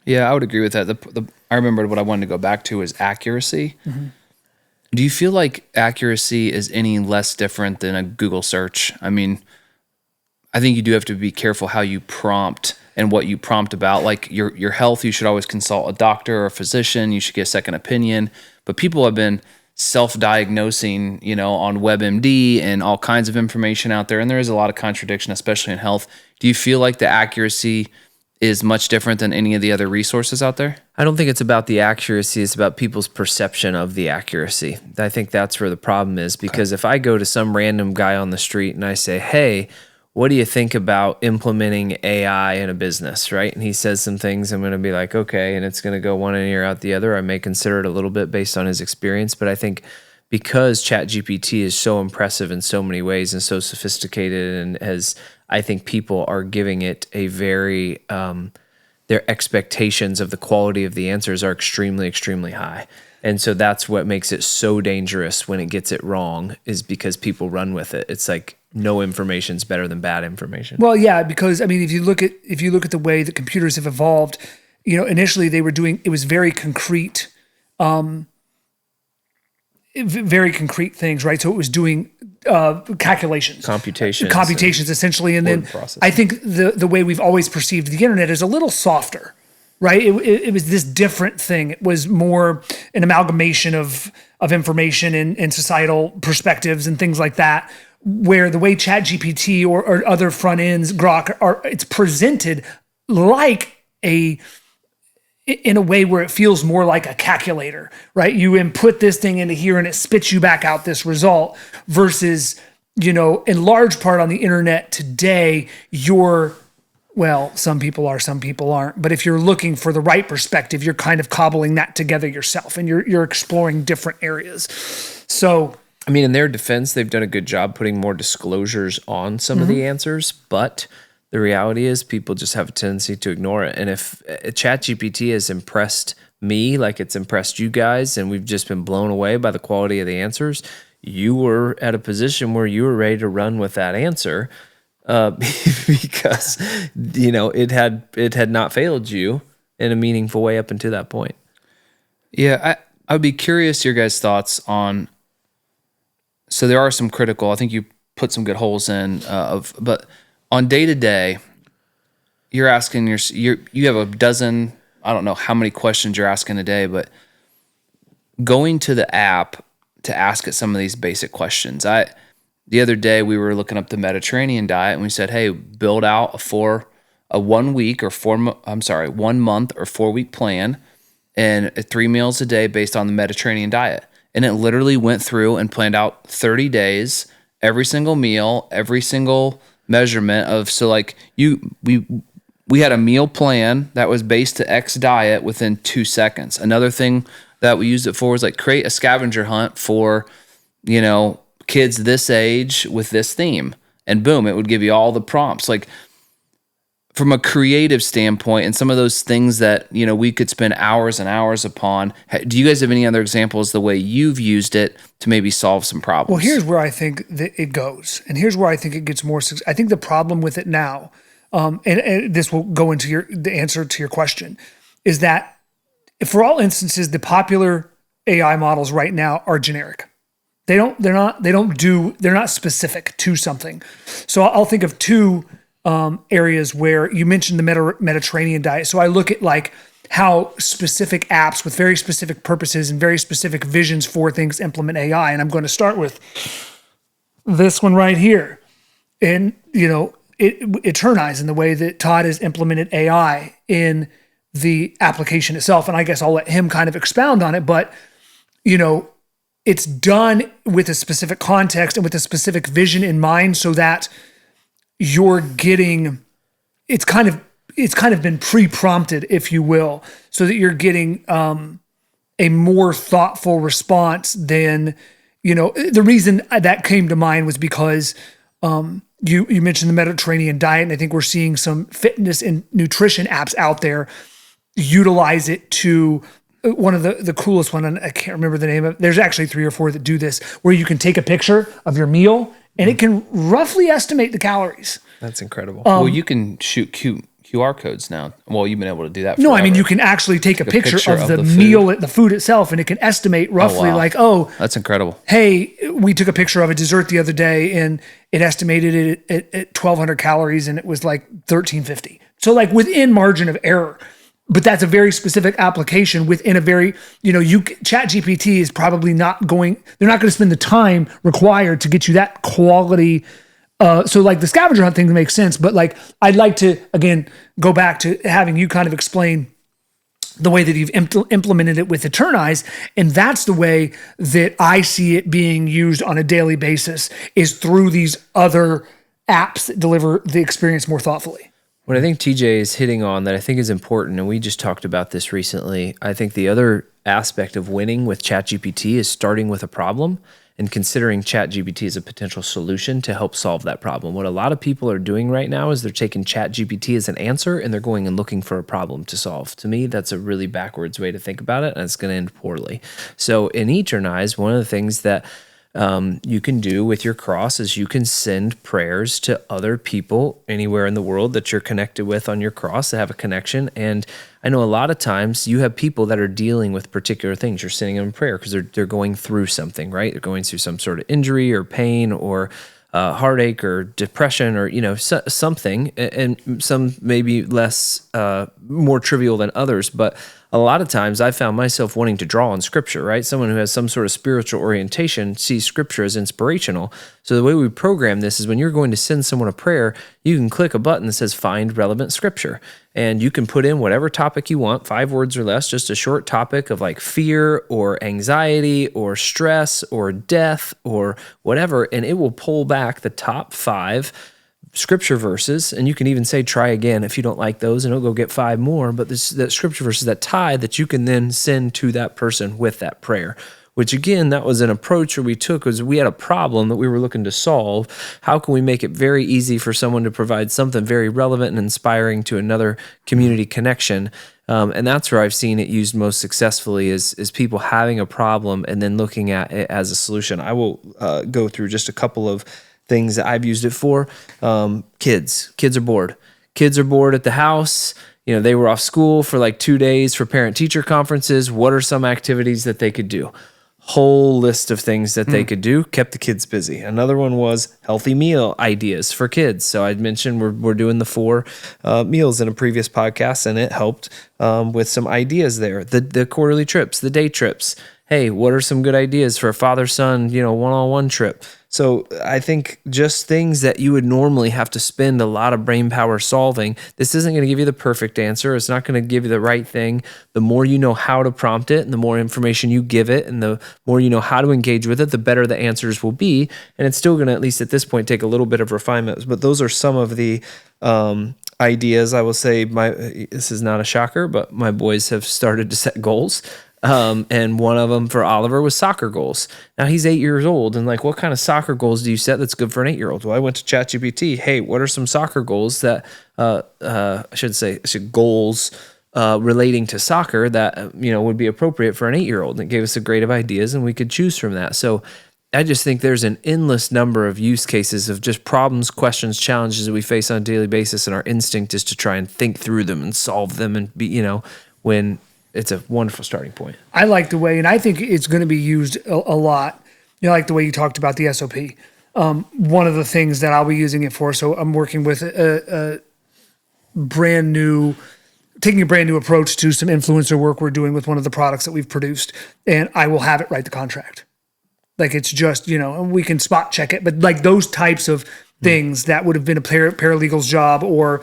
Yeah, I would agree with that. I remembered what I wanted to go back to is accuracy. Mm-hmm. Do you feel like accuracy is any less different than a Google search? I mean, I think you do have to be careful how you prompt and what you prompt about. Like your health, you should always consult a doctor or a physician. You should get a second opinion. But people have been self-diagnosing, on WebMD and all kinds of information out there. And there is a lot of contradiction, especially in health. Do you feel like the accuracy is much different than any of the other resources out there? I don't think it's about the accuracy. It's about people's perception of the accuracy. I think that's where the problem is, because if I go to some random guy on the street and I say, hey, what do you think about implementing AI in a business, right? And he says some things, I'm going to be like, okay, and it's going to go one ear out the other. I may consider it a little bit based on his experience, but I think because ChatGPT is so impressive in so many ways and so sophisticated, and as I think people are giving it a very, their expectations of the quality of the answers are extremely, extremely high. And so that's what makes it so dangerous when it gets it wrong, is because people run with it. It's like no information is better than bad information. Well, yeah, because I mean, if you look at the way that computers have evolved, initially they were doing, it was very concrete, things, right? So it was doing calculations, computations essentially, and then I think the way we've always perceived the internet is a little softer, right? It was this different thing. It was more an amalgamation of information and societal perspectives and things like that, where the way ChatGPT or other front ends, Grok, it's presented like in a way where it feels more like a calculator, right? You input this thing into here and it spits you back out this result, versus, in large part on the internet today, some people are, some people aren't. But if you're looking for the right perspective, you're kind of cobbling that together yourself, and you're exploring different areas. So, I mean, in their defense, they've done a good job putting more disclosures on some of the answers, but the reality is people just have a tendency to ignore it. And if ChatGPT has impressed me like it's impressed you guys, and we've just been blown away by the quality of the answers, you were at a position where you were ready to run with that answer because, it had not failed you in a meaningful way up until that point. Yeah, I would be curious your guys' thoughts on, so there are some critical, I think you put some good holes in, but on day to day, you're asking you have a dozen, I don't know how many questions you're asking a day, but going to the app to ask it some of these basic questions. The other day we were looking up the Mediterranean diet, and we said, hey, build out a 1 month or 4 week plan and 3 meals a day based on the Mediterranean diet. And it literally went through and planned out 30 days, every single meal, every single measurement of, so like we had a meal plan that was based to X diet within 2 seconds. Another thing that we used it for was like create a scavenger hunt for, kids this age with this theme, and boom, it would give you all the prompts. Like from a creative standpoint, and some of those things that, we could spend hours and hours upon. Do you guys have any other examples the way you've used it to maybe solve some problems? Well, here's where I think that it goes, and here's where I think it gets more. I think the problem with it now, and this will go into the answer to your question, is that for all instances, the popular AI models right now are generic. They're not specific to something. So I'll think of two areas where you mentioned the Mediterranean diet. So I look at like how specific apps with very specific purposes and very specific visions for things implement AI. And I'm going to start with this one right here. And, it turns in the way that Todd has implemented AI in the application itself. And I guess I'll let him kind of expound on it, but, it's done with a specific context and with a specific vision in mind, so that you're getting, it's kind of been pre-prompted, if you will, so that you're getting a more thoughtful response than, the reason that came to mind was because you mentioned the Mediterranean diet, and I think we're seeing some fitness and nutrition apps out there utilize it to, one of the coolest one, and I can't remember the name of it. There's actually 3 or 4 that do this, where you can take a picture of your meal and it can roughly estimate the calories. That's incredible. Well, you can shoot QR codes now. Well, you've been able to do that forever. No, I mean, you can actually take a picture of the meal, the food itself, and it can estimate roughly that's incredible. Hey, we took a picture of a dessert the other day and it estimated it at 1,200 calories and it was like 1,350. So like within margin of error. But that's a very specific application within a very, ChatGPT is probably they're not going to spend the time required to get you that quality So like the scavenger hunt thing makes sense, but like I'd like to again go back to having you kind of explain the way that you've implemented it with Eternize, and that's the way that I see it being used on a daily basis is through these other apps that deliver the experience more thoughtfully. What I think TJ is hitting on that I think is important, and we just talked about this recently, I think the other aspect of winning with ChatGPT is starting with a problem and considering ChatGPT as a potential solution to help solve that problem. What a lot of people are doing right now is they're taking ChatGPT as an answer and they're going and looking for a problem to solve. To me, that's a really backwards way to think about it, and it's going to end poorly. So in Eternize, one of the things that you can do with your cross is you can send prayers to other people anywhere in the world that you're connected with on your cross that have a connection. And I know a lot of times you have people that are dealing with particular things. You're sending them prayer because they're going through something, right? They're going through some sort of injury or pain or heartache or depression or, something, and some maybe less, more trivial than others. But a lot of times I found myself wanting to draw on scripture, right? Someone who has some sort of spiritual orientation sees scripture as inspirational. So the way we program this is when you're going to send someone a prayer, you can click a button that says find relevant scripture. And you can put in whatever topic you want, 5 words or less, just a short topic of like fear or anxiety or stress or death or whatever. And it will pull back the top 5 scripture verses, and you can even say try again if you don't like those, and it'll go get 5 more. But that scripture verses that tie that you can then send to that person with that prayer. Which again, that was an approach where we took was we had a problem that we were looking to solve. How can we make it very easy for someone to provide something very relevant and inspiring to another community connection? And that's where I've seen it used most successfully is people having a problem and then looking at it as a solution. I will go through just a couple of things that I've used it for. Kids are bored. Kids are bored at the house. They were off school for like 2 days for parent-teacher conferences. What are some activities that they could do? Whole list of things that they could do, kept the kids busy. Another one was healthy meal ideas for kids. So I'd mentioned we're doing the 4 meals in a previous podcast, and it helped with some ideas there. The quarterly trips, the day trips. Hey, what are some good ideas for a father-son, one-on-one trip? So I think just things that you would normally have to spend a lot of brain power solving, this isn't going to give you the perfect answer. It's not going to give you the right thing. The more you know how to prompt it and the more information you give it and the more you know how to engage with it, the better the answers will be. And it's still going to, at least at this point, take a little bit of refinement. But those are some of the ideas. I will say this is not a shocker, but my boys have started to set goals. And one of them for Oliver was soccer goals. Now he's 8 years old, and like, what kind of soccer goals do you set that's good for an 8-year-old? Well, I went to ChatGPT. Hey, what are some soccer goals that goals relating to soccer that would be appropriate for an 8-year-old? And it gave us a grade of ideas, and we could choose from that. So I just think there's an endless number of use cases of just problems, questions, challenges that we face on a daily basis, and our instinct is to try and think through them and solve them, and be when. It's a wonderful starting point. I like the way, and I think it's going to be used a lot. Like the way you talked about the SOP. One of the things that I'll be using it for, so I'm working with taking a brand new approach to some influencer work we're doing with one of the products that we've produced, and I will have it write the contract. Like it's just, we can spot check it, but like those types of things that would have been a paralegal's job or,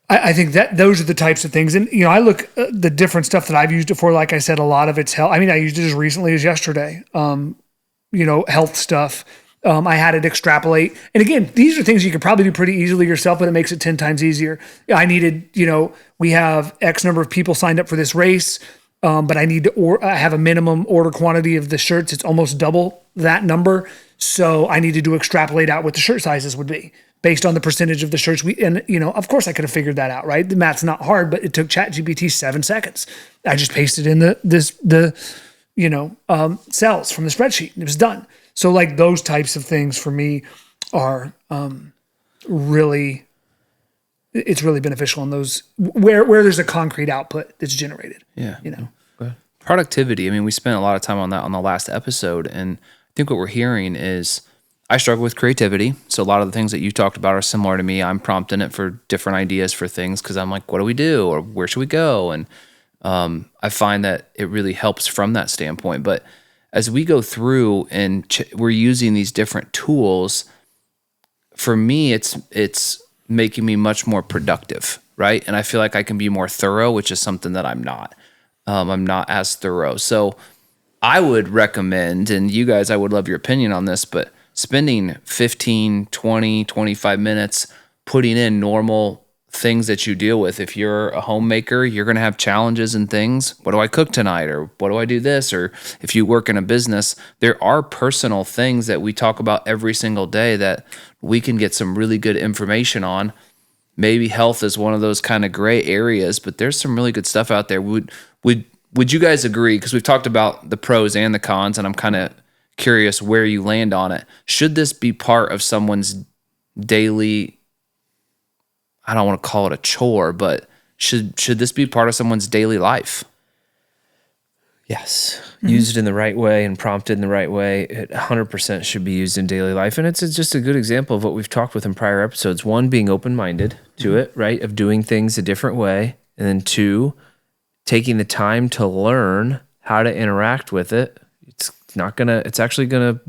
I think that those are the types of things. And, I look at the different stuff that I've used it for. Like I said, a lot of it's health. I mean, I used it as recently as yesterday, health stuff. I had it extrapolate. And again, these are things you could probably do pretty easily yourself, but it makes it 10 times easier. I needed, we have X number of people signed up for this race, but I need to I have a minimum order quantity of the shirts. It's almost double that number. So I needed to extrapolate out what the shirt sizes would be based on the percentage of the shirts of course I could have figured that out, right? The math's not hard, but it took ChatGPT 7 seconds. I just pasted in the cells from the spreadsheet and it was done. So like those types of things for me are really beneficial in those where there's a concrete output that's generated. Yeah. Productivity. I mean, we spent a lot of time on that on the last episode, and I think what we're hearing is I struggle with creativity. So a lot of the things that you talked about are similar to me. I'm prompting it for different ideas for things because I'm like, what do we do? Or where should we go? And I find that it really helps from that standpoint. But as we go through and we're using these different tools, for me, it's making me much more productive, right? And I feel like I can be more thorough, which is something that I'm not. I'm not as thorough. So I would recommend, and you guys, I would love your opinion on this, but spending 15, 20, 25 minutes putting in normal things that you deal with. If you're a homemaker, you're going to have challenges and things. What do I cook tonight? Or what do I do this? Or if you work in a business, there are personal things that we talk about every single day that we can get some really good information on. Maybe health is one of those kind of gray areas, but there's some really good stuff out there. Would you guys agree? Because we've talked about the pros and the cons, and I'm kind of curious where you land on it. Should this be part of someone's daily, I don't want to call it a chore, but should this be part of someone's daily life? Yes. Used in the right way and prompted in the right way, it 100% should be used in daily life. And it's just a good example of what we've talked with in prior episodes. One, being open-minded to it, right? Of doing things a different way. And then two, taking the time to learn how to interact with it. It's actually gonna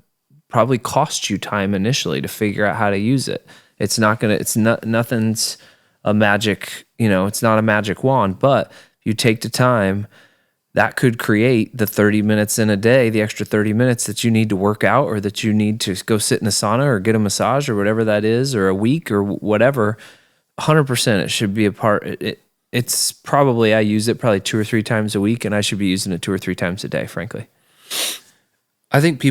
probably cost you time initially to figure out how to use it. Nothing's a magic, it's not a magic wand, but if you take the time, that could create the 30 minutes in a day, the extra 30 minutes that you need to work out, or that you need to go sit in a sauna or get a massage or whatever that is, or a week or whatever. 100% it should be a part. It's probably, I use it probably 2 or 3 times a week, and I should be using it 2 or 3 times a day, frankly. I think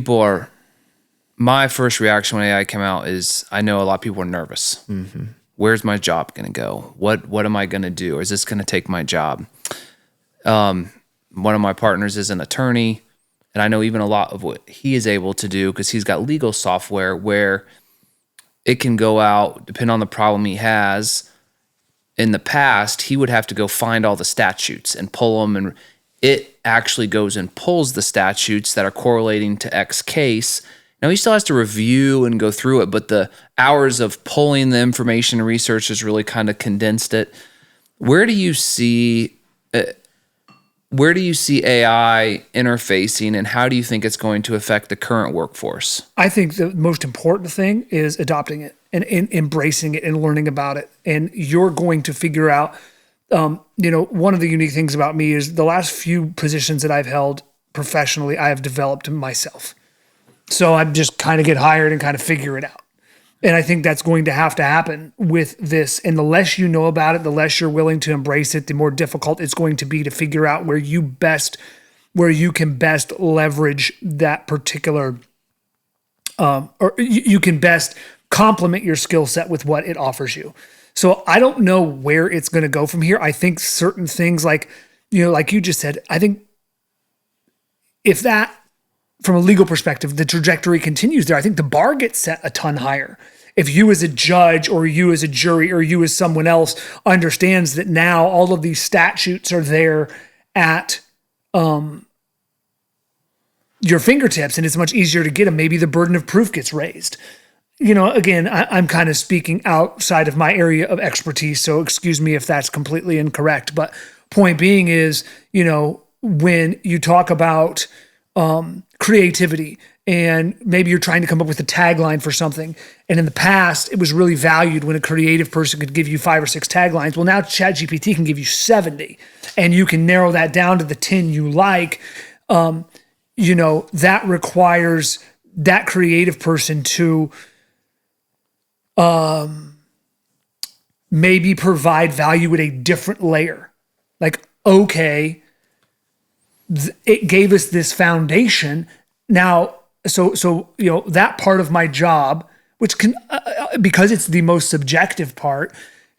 my first reaction when AI came out is, I know a lot of people are nervous. Mm-hmm. Where's my job going to go? What am I going to do? Is this going to take my job? One of my partners is an attorney, and I know even a lot of what he is able to do, because he's got legal software where it can go out, depending on the problem he has. In the past, he would have to go find all the statutes and pull them, and it actually goes and pulls the statutes that are correlating to X case. Now, he still has to review and go through it, but the hours of pulling the information and research has really kind of condensed it. Where do you see AI interfacing, and how do you think it's going to affect the current workforce? I think the most important thing is adopting it and embracing it and learning about it. And you're going to figure out, one of the unique things about me is the last few positions that I've held professionally, I have developed myself. So I just kind of get hired and kind of figure it out. And I think that's going to happen with this. And the less you know about it, the less you're willing to embrace it, the more difficult it's going to be to figure out where you can best leverage that particular, or you can best complement your skill set with what it offers you. So I don't know where it's going to go from here. I think certain things like you just said, I think if that, from a legal perspective, the trajectory continues there, I think the bar gets set a ton higher. If you as a judge or you as a jury or you as someone else understands that now all of these statutes are there at your fingertips and it's much easier to get them, maybe the burden of proof gets raised. Again, I'm kind of speaking outside of my area of expertise, so excuse me if that's completely incorrect. But point being is, when you talk about creativity, and maybe you're trying to come up with a tagline for something. And in the past, it was really valued when a creative person could give you 5 or 6 taglines. Well, now ChatGPT can give you 70, and you can narrow that down to the 10 you like. That requires that creative person to maybe provide value at a different layer. Like, okay, it gave us this foundation. Now, so that part of my job, which can, because it's the most subjective part,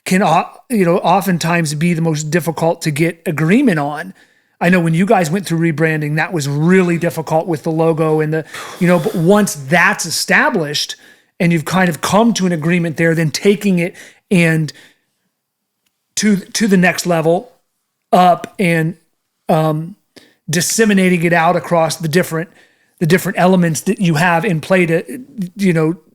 can oftentimes be the most difficult to get agreement on. I know when you guys went through rebranding, that was really difficult with the logo and but once that's established and you've kind of come to an agreement there, then taking it and to the next level up and disseminating it out across the different elements that you have in play to,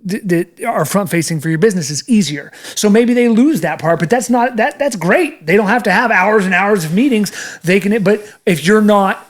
that are front facing for your business is easier. So maybe they lose that part, but that's great. They don't have to have hours and hours of meetings. But if you're not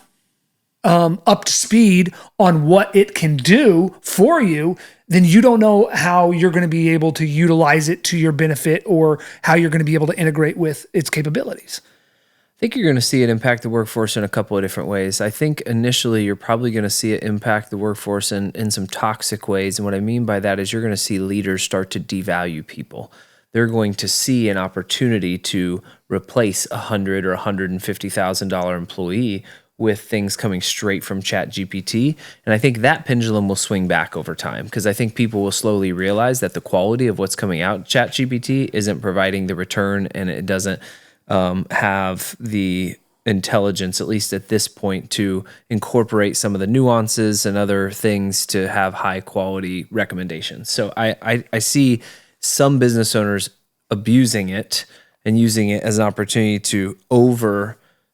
up to speed on what it can do for you, then you don't know how you're going to be able to utilize it to your benefit or how you're going to be able to integrate with its capabilities. I think you're going to see it impact the workforce in a couple of different ways. I think initially you're probably going to see it impact the workforce in some toxic ways. And what I mean by that is you're going to see leaders start to devalue people. They're going to see an opportunity to replace $100,000 or $150,000 employee with things coming straight from ChatGPT. And I think that pendulum will swing back over time because I think people will slowly realize that the quality of what's coming out ChatGPT isn't providing the return, and it doesn't have the intelligence, at least at this point, to incorporate some of the nuances and other things to have high quality recommendations. So I see some business owners abusing it and using it as an opportunity to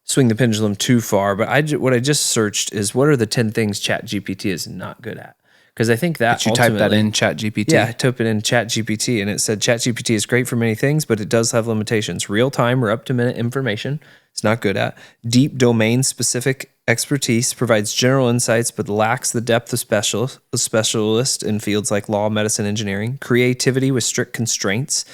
swing the pendulum too far. But what I just searched is what are the 10 things ChatGPT is not good at? Because I think that you type that in ChatGPT? Yeah, I typed it in ChatGPT, and it said ChatGPT is great for many things, but it does have limitations. Real-time or up-to-minute information, it's not good at. Deep domain-specific expertise, provides general insights, but lacks the depth of specialist in fields like law, medicine, engineering. Creativity with strict constraints.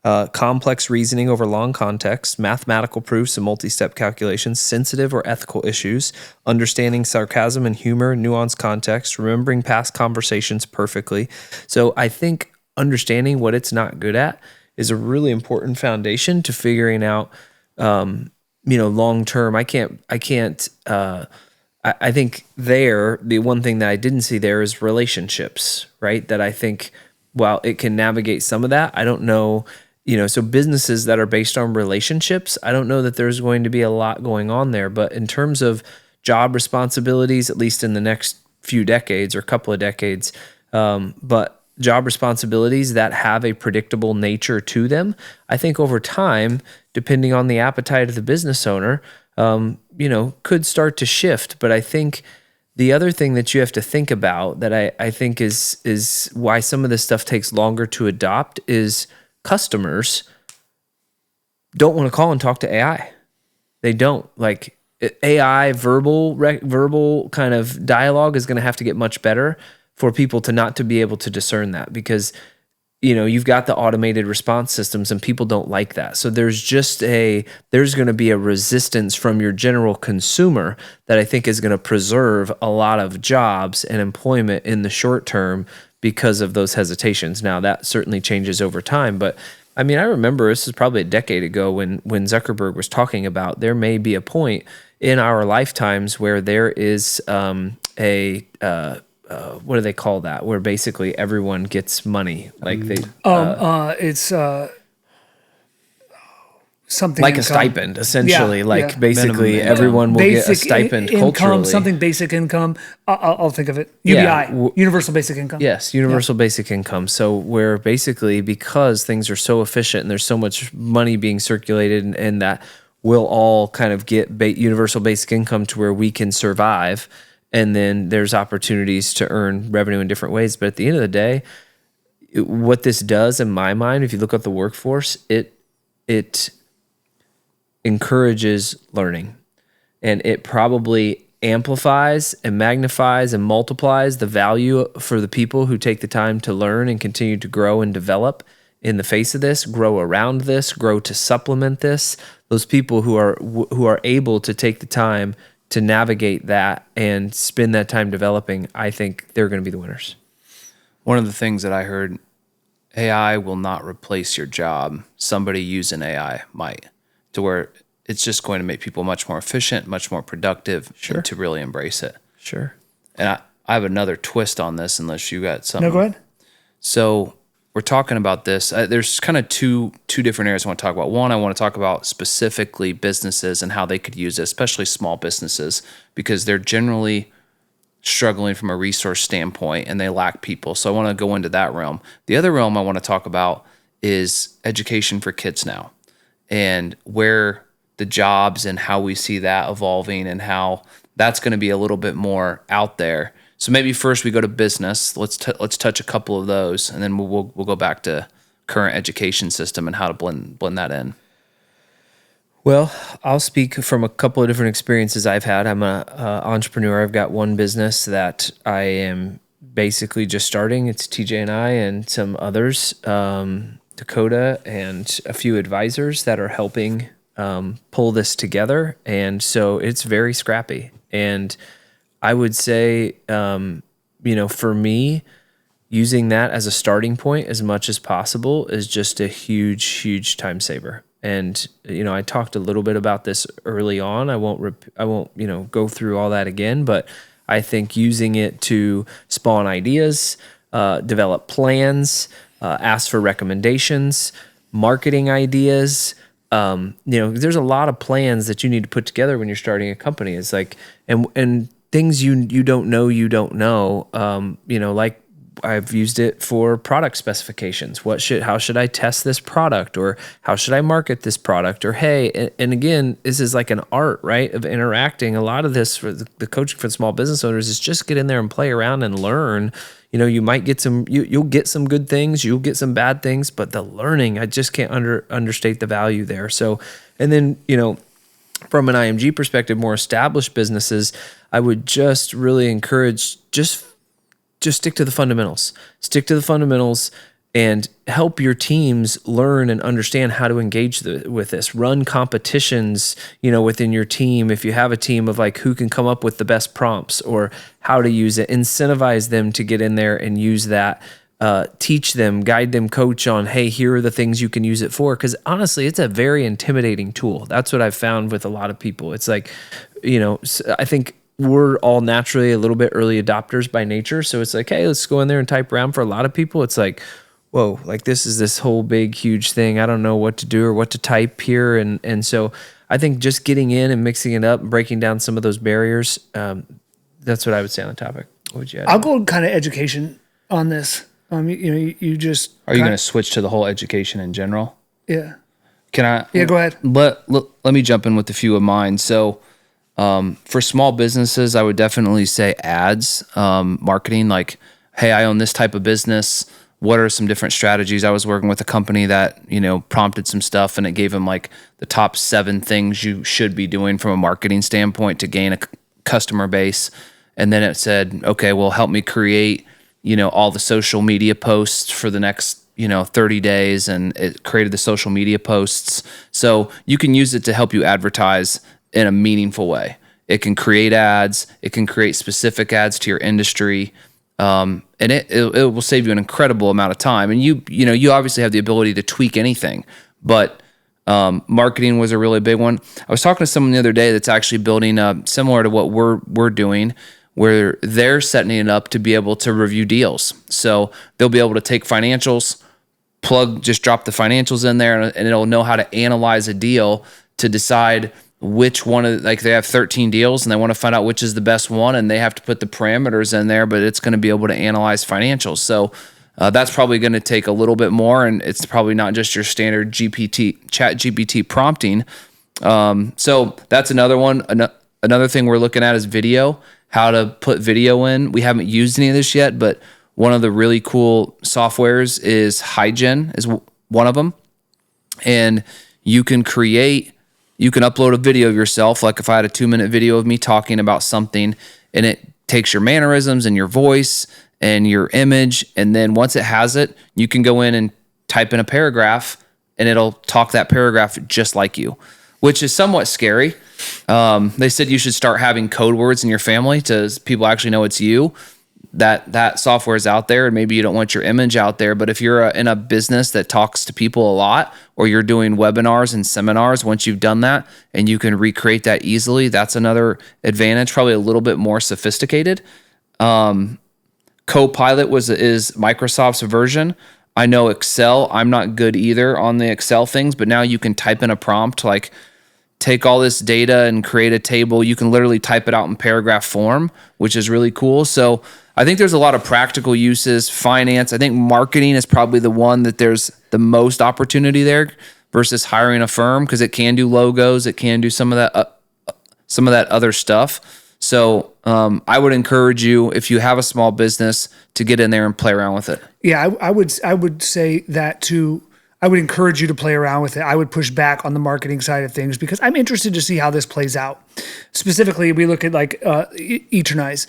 Complex reasoning over long context, mathematical proofs and multi-step calculations, sensitive or ethical issues, understanding sarcasm and humor, nuanced context, remembering past conversations perfectly. So I think understanding what it's not good at is a really important foundation to figuring out, long term. I think the one thing that I didn't see there is relationships, right? That I think while it can navigate some of that, I don't know. So businesses that are based on relationships, I don't know that there's going to be a lot going on there. But in terms of job responsibilities, at least in the next few decades or couple of decades, but job responsibilities that have a predictable nature to them, I think over time, depending on the appetite of the business owner, could start to shift. But I think the other thing that you have to think about that I think is why some of this stuff takes longer to adopt is customers don't want to call and talk to AI. They don't. Like AI verbal kind of dialogue is going to have to get much better for people to not to be able to discern that because you've got the automated response systems and people don't like that. So there's going to be a resistance from your general consumer that I think is going to preserve a lot of jobs and employment in the short term because of those hesitations. Now that certainly changes over time, but I mean, I remember this is probably a decade ago when Zuckerberg was talking about there may be a point in our lifetimes where there is what do they call that? Where basically everyone gets money, like it's something like income. a stipend, essentially. Yeah. Basically minimum everyone will basic get a stipend income, culturally. something basic income. I'll think of it. UBI, universal basic income. Yes, universal basic income. So where basically because things are so efficient and there's so much money being circulated and that we'll all kind of get universal basic income to where we can survive. And then there's opportunities to earn revenue in different ways. But at the end of the day, what this does in my mind, if you look at the workforce, it encourages learning, and it probably amplifies and magnifies and multiplies the value for the people who take the time to learn and continue to grow and develop in the face of this, grow around this, grow to supplement this. Those people who are able to take the time to navigate that and spend that time developing, I think they're going to be the winners. One of the things that I heard, AI will not replace your job. Somebody using AI might, to where it's just going to make people much more efficient, much more productive, and to really embrace it. Sure. And I have another twist on this, unless you got something. No, go ahead. So we're talking about this. There's kind of two different areas I want to talk about. One, I want to talk about specifically businesses and how they could use it, especially small businesses, because they're generally struggling from a resource standpoint and they lack people. So I want to go into that realm. The other realm I want to talk about is education for kids now, and where the jobs and how we see that evolving and how that's going to be a little bit more out there. So maybe first we go to business. Let's touch a couple of those, and then we'll go back to current education system and how to blend that in. Well, I'll speak from a couple of different experiences I've had. I'm an entrepreneur. I've got one business that I am basically just starting. It's TJ and I and some others, Dakota and a few advisors that are helping pull this together. And so it's very scrappy. And I would say, for me, using that as a starting point as much as possible is just a huge, huge time saver. And I talked a little bit about this early on. I won't go through all that again, but I think using it to spawn ideas, develop plans, ask for recommendations, marketing ideas. There's a lot of plans that you need to put together when you're starting a company. It's like and things you don't know. Like I've used it for product specifications. How should I test this product, or how should I market this product, or hey, and again, this is like an art, right, of interacting. A lot of this for the coaching for the small business owners is just get in there and play around and learn. You might get you'll get some good things, you'll get some bad things, but the learning, I just can't understate the value there. So, and then, from an IMG perspective, more established businesses, I would just really encourage just stick to the fundamentals. Stick to the fundamentals and help your teams learn and understand how to engage with this. Run competitions, within your team. If you have a team of like who can come up with the best prompts or how to use it, incentivize them to get in there and use that. Teach them, guide them, coach on, hey, here are the things you can use it for. Because honestly, it's a very intimidating tool. That's what I've found with a lot of people. It's like, I think we're all naturally a little bit early adopters by nature. So it's like, hey, let's go in there and type around. For a lot of people, it's like, whoa, like this is this whole big, huge thing. I don't know what to do or what to type here. And so I think just getting in and mixing it up, and breaking down some of those barriers, that's what I would say on the topic. What would you add? I'll go kind of education on this. You just... Are you going to switch to the whole education in general? Yeah. Can I? Yeah, go ahead. Let me jump in with a few of mine. So for small businesses, I would definitely say ads, marketing, like, hey, I own this type of business. What are some different strategies? I was working with a company that, prompted some stuff, and it gave them like the top 7 things you should be doing from a marketing standpoint to gain a customer base. And then it said, okay, well, help me create, all the social media posts for the next, 30 days. And it created the social media posts. So you can use it to help you advertise in a meaningful way. It can create ads. It can create specific ads to your industry. And it will save you an incredible amount of time. And you obviously have the ability to tweak anything, but marketing was a really big one. I was talking to someone the other day that's actually building similar to what we're doing, where they're setting it up to be able to review deals. So they'll be able to take financials, just drop the financials in there, and it'll know how to analyze a deal to decide which one like they have 13 deals and they want to find out which is the best one, and they have to put the parameters in there, but it's going to be able to analyze financials. So that's probably going to take a little bit more, and it's probably not just your standard chat GPT prompting. So that's another one. Another thing we're looking at is video, how to put video in. We haven't used any of this yet, but one of the really cool softwares is HiGen is one of them. And you can upload a video of yourself. Like if I had a 2-minute video of me talking about something, and it takes your mannerisms and your voice and your image. And then once it has it, you can go in and type in a paragraph, and it'll talk that paragraph just like you, which is somewhat scary. They said you should start having code words in your family so people actually know it's you. That software is out there, and maybe you don't want your image out there. But if you're in a business that talks to people a lot, or you're doing webinars and seminars, once you've done that and you can recreate that easily, that's another advantage, probably a little bit more sophisticated. Copilot is Microsoft's version. I know Excel. I'm not good either on the Excel things, but now you can type in a prompt like, take all this data and create a table. You can literally type it out in paragraph form, which is really cool. So I think there's a lot of practical uses. Finance, I think marketing is probably the one that there's the most opportunity there versus hiring a firm, because it can do logos, it can do some of that other stuff. So I would encourage you, if you have a small business, to get in there and play around with it. Yeah, I would say that too. I would encourage you to play around with it. I would push back on the marketing side of things because I'm interested to see how this plays out. Specifically, we look at like Eternize.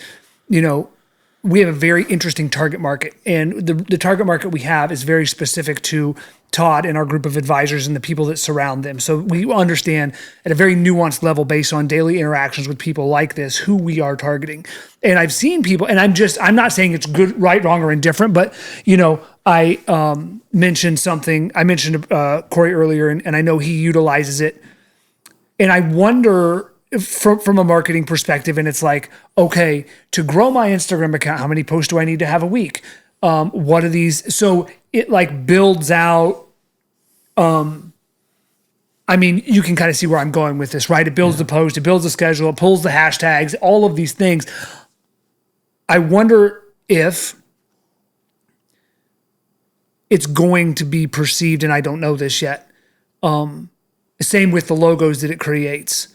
We have a very interesting target market, and the target market we have is very specific to Todd and our group of advisors and the people that surround them. So we understand at a very nuanced level based on daily interactions with people like this, who we are targeting. And I've seen people, and I'm not saying it's good, right, wrong, or indifferent, but I mentioned something. I mentioned Corey earlier, and I know he utilizes it. And I wonder from a marketing perspective, and it's like, okay, to grow my Instagram account, how many posts do I need to have a week? What are these? So it like builds out. I mean, you can kind of see where I'm going with this, right? It builds the post, it builds the schedule, it pulls the hashtags, all of these things. I wonder if it's going to be perceived, and I don't know this yet. Same with the logos that it creates.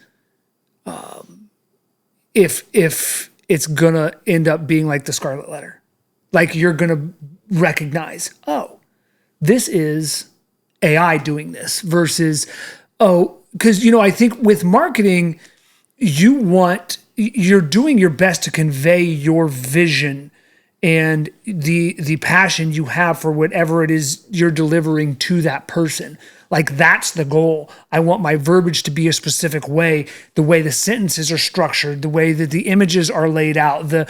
If it's gonna end up being like the Scarlet Letter, like you're gonna recognize, oh, this is AI doing this versus, because I think with marketing, you're doing your best to convey your vision and the passion you have for whatever it is you're delivering to that person. Like that's the goal. I want my verbiage to be a specific way, the way the sentences are structured, the way that the images are laid out, the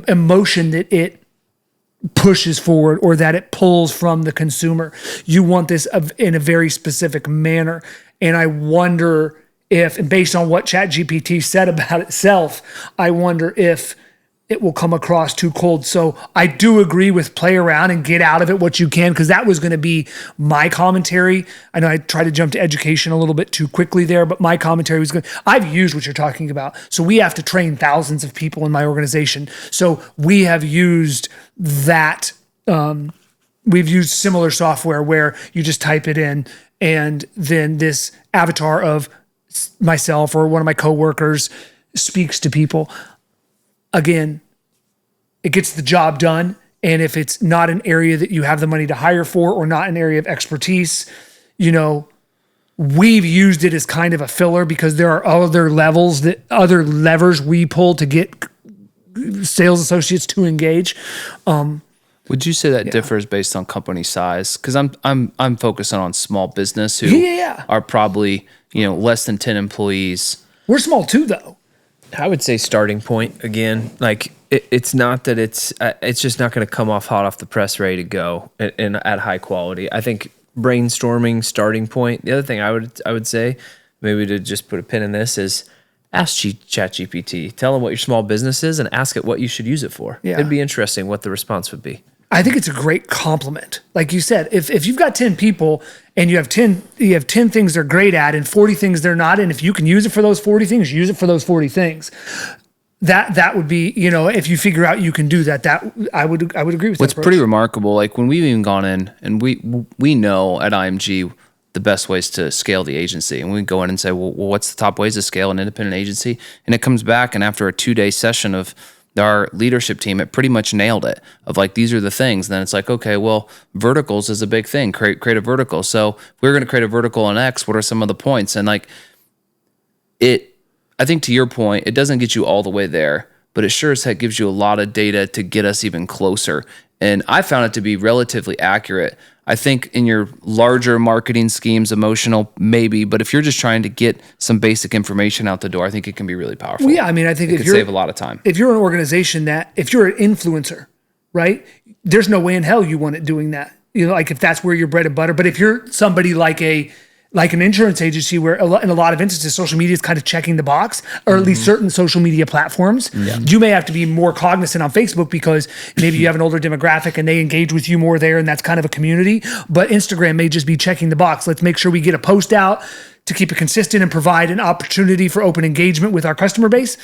emotion that it pushes forward or that it pulls from the consumer. You want this in a very specific manner. And I wonder if, and based on what ChatGPT said about itself, I wonder if it will come across too cold. So I do agree with play around and get out of it what you can, because that was going to be my commentary. I know I tried to jump to education a little bit too quickly there, but my commentary was good. I've used what you're talking about. So we have to train thousands of people in my organization. So we have used that. We've used similar software where you just type it in and then this avatar of myself or one of my coworkers speaks to people. Again, it gets the job done. And if it's not an area that you have the money to hire for or not an area of expertise, we've used it as kind of a filler because there are other levers we pull to get sales associates to engage. Would you say that differs based on company size? Because I'm focusing on small business who are probably less than 10 employees. We're small too, though. I would say starting point again. Like it's not that it's just not going to come hot off the press, ready to go, and at high quality. I think brainstorming starting point. The other thing I would say, maybe to just put a pin in this, is ask ChatGPT. Tell them what your small business is and ask it what you should use it for. Yeah. It'd be interesting what the response would be. I think it's a great compliment. Like you said, if you've got 10 people and you have 10 things they're great at and 40 things they're not, and if you can use it for those 40 things, use it for those 40 things. That would be, if you figure out you can do that, I would agree with that. What's pretty remarkable, like when we've even gone in and we know at IMG the best ways to scale the agency, and we go in and say, well, what's the top ways to scale an independent agency? And it comes back, and after a 2-day session of our leadership team, it pretty much nailed it of like, these are the things. And then it's like, okay, well, verticals is a big thing. Create a vertical. So if we're going to create a vertical on X, what are some of the points? And like I think to your point, it doesn't get you all the way there, but it sure as heck gives you a lot of data to get us even closer. And I found it to be relatively accurate. I think in your larger marketing schemes, emotional, maybe, but if you're just trying to get some basic information out the door, I think it can be really powerful. Well, yeah, I mean, I think it could save a lot of time. If you're an organization if you're an influencer, right, there's no way in hell you want it doing that. Like if that's where your bread and butter. But if you're somebody like an insurance agency where in a lot of instances, social media is kind of checking the box, or at least certain social media platforms. Yeah. You may have to be more cognizant on Facebook because maybe you have an older demographic and they engage with you more there, and that's kind of a community. But Instagram may just be checking the box. Let's make sure we get a post out to keep it consistent and provide an opportunity for open engagement with our customer base.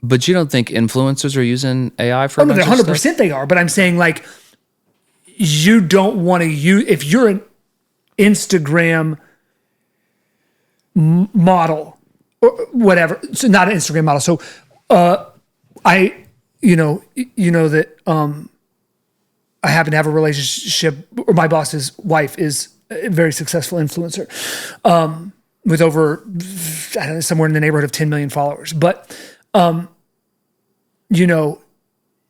But you don't think influencers are using AI for? Oh, no, they're 100% they are. But I'm saying like, you don't want to use, if you're an Instagram model or whatever, so not an Instagram model. So I that I happen to have a relationship, or my boss's wife is a very successful influencer, with over, I don't know, somewhere in the neighborhood of 10 million followers. But, you know,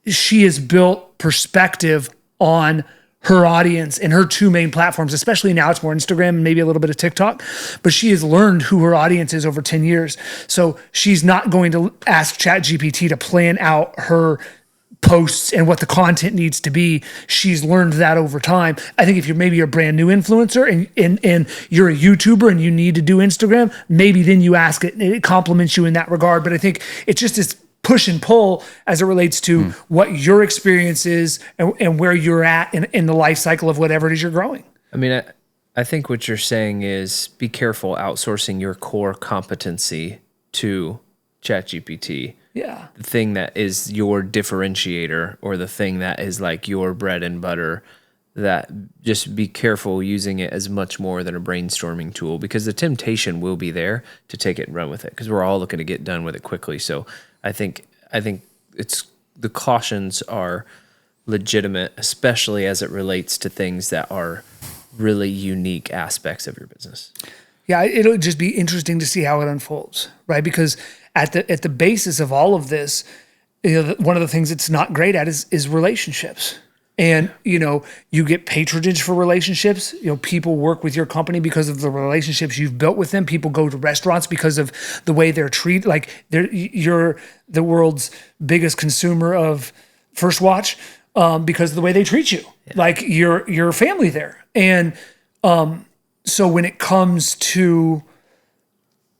she has built perspective on her audience and her two main platforms, especially now it's more Instagram and maybe a little bit of TikTok, but she has learned who her audience is over 10 years. So she's not going to ask ChatGPT to plan out her posts and what the content needs to be. She's learned that over time. I think if you're a brand new influencer and you're a YouTuber and you need to do Instagram, maybe then you ask it and it compliments you in that regard. But I think it just is push and pull as it relates to what your experience is and where you're at in the life cycle of whatever it is you're growing. I mean, I think what you're saying is be careful outsourcing your core competency to ChatGPT. Yeah. The thing that is your differentiator or the thing that is like your bread and butter, that just be careful using it as much more than a brainstorming tool, because the temptation will be there to take it and run with it because we're all looking to get done with it quickly. So I think it's the cautions are legitimate, especially as it relates to things that are really unique aspects of your business. Yeah, it'll just be interesting to see how it unfolds, right? Because at the basis of all of this, you know, one of the things it's not great at is relationships. And, you know, you get patronage for relationships. You know, people work with your company because of the relationships you've built with them. People go to restaurants because of the way they're treated. Like you're the world's biggest consumer of First Watch because of the way they treat you. Yeah. Like you're family there. And so when it comes to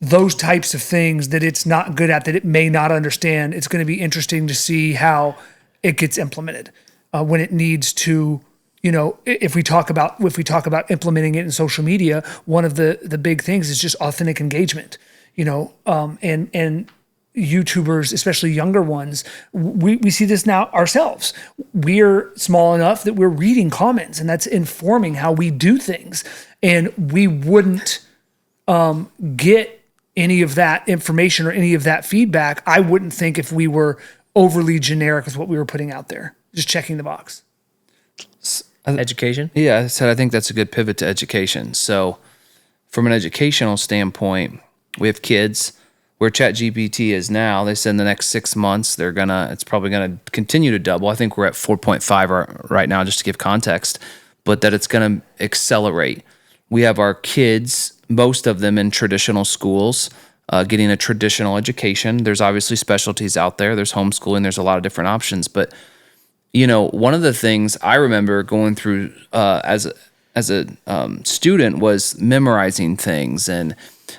those types of things that it's not good at, that it may not understand, it's going to be interesting to see how it gets implemented. When it needs to, you know, if we talk about implementing it in social media, one of the big things is just authentic engagement, you know, and YouTubers, especially younger ones, we see this now ourselves. We're small enough that we're reading comments, and that's informing how we do things. And we wouldn't get any of that information or any of that feedback, I wouldn't think, if we were overly generic with what we were putting out there. Just checking the box. Education? Yeah, I think that's a good pivot to education. So from an educational standpoint, we have kids where ChatGPT is now. They said in the next 6 months, it's probably gonna continue to double. I think we're at 4.5 right now, just to give context, but that it's gonna accelerate. We have our kids, most of them in traditional schools, getting a traditional education. There's obviously specialties out there. There's homeschooling. There's a lot of different options, but you know, one of the things I remember going through as a student was memorizing things, and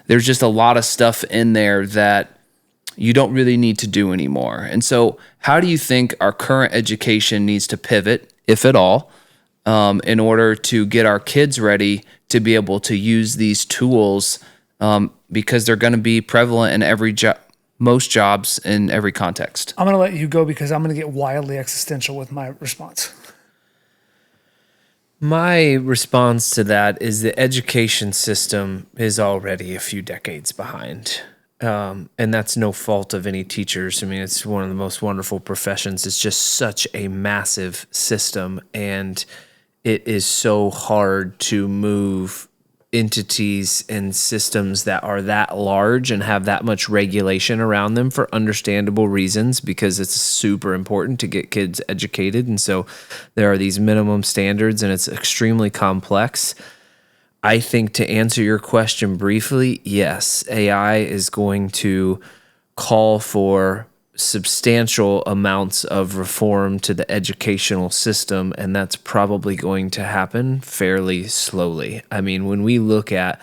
there's just a lot of stuff in there that you don't really need to do anymore. And so how do you think our current education needs to pivot, if at all, in order to get our kids ready to be able to use these tools, because they're going to be prevalent in most jobs in every context? I'm going to let you go because I'm going to get wildly existential with my response. My response to that is the education system is already a few decades behind. And that's no fault of any teachers. I mean, it's one of the most wonderful professions. It's just such a massive system, and it is so hard to move entities and systems that are that large and have that much regulation around them for understandable reasons, because it's super important to get kids educated. And so there are these minimum standards, and it's extremely complex. I think, to answer your question briefly, yes, AI is going to call for substantial amounts of reform to the educational system, and that's probably going to happen fairly slowly. I mean, when we look at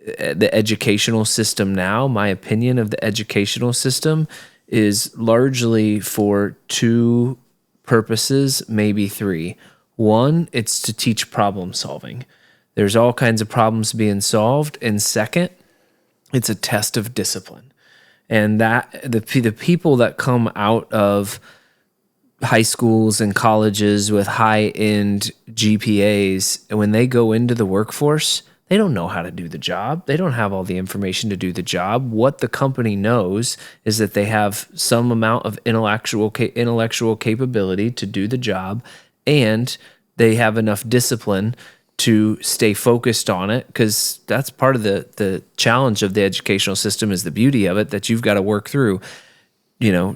the educational system now, my opinion of the educational system is largely for two purposes, maybe three. One, it's to teach problem solving. There's all kinds of problems being solved. And second, it's a test of discipline. And that the people that come out of high schools and colleges with high-end GPAs, and when they go into the workforce, they don't know how to do the job. They don't have all the information to do the job. What the company knows is that they have some amount of intellectual capability to do the job, and they have enough discipline to stay focused on it, because that's part of the challenge of the educational system, is the beauty of it, that you've got to work through,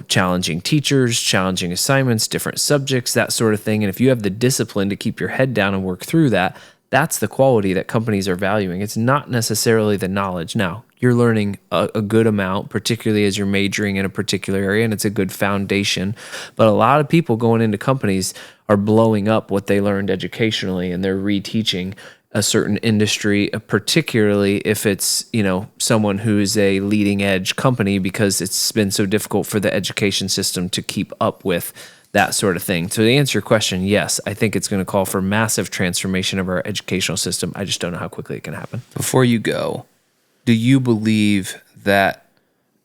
challenging teachers, challenging assignments, different subjects, that sort of thing. And if you have the discipline to keep your head down and work through that, that's the quality that companies are valuing. It's not necessarily the knowledge. Now, you're learning a good amount, particularly as you're majoring in a particular area, and it's a good foundation. But a lot of people going into companies are blowing up what they learned educationally, and they're reteaching a certain industry, particularly if it's, someone who is a leading edge company, because it's been so difficult for the education system to keep up with that sort of thing. So to answer your question, yes, I think it's going to call for massive transformation of our educational system. I just don't know how quickly it can happen. Before you go, do you believe that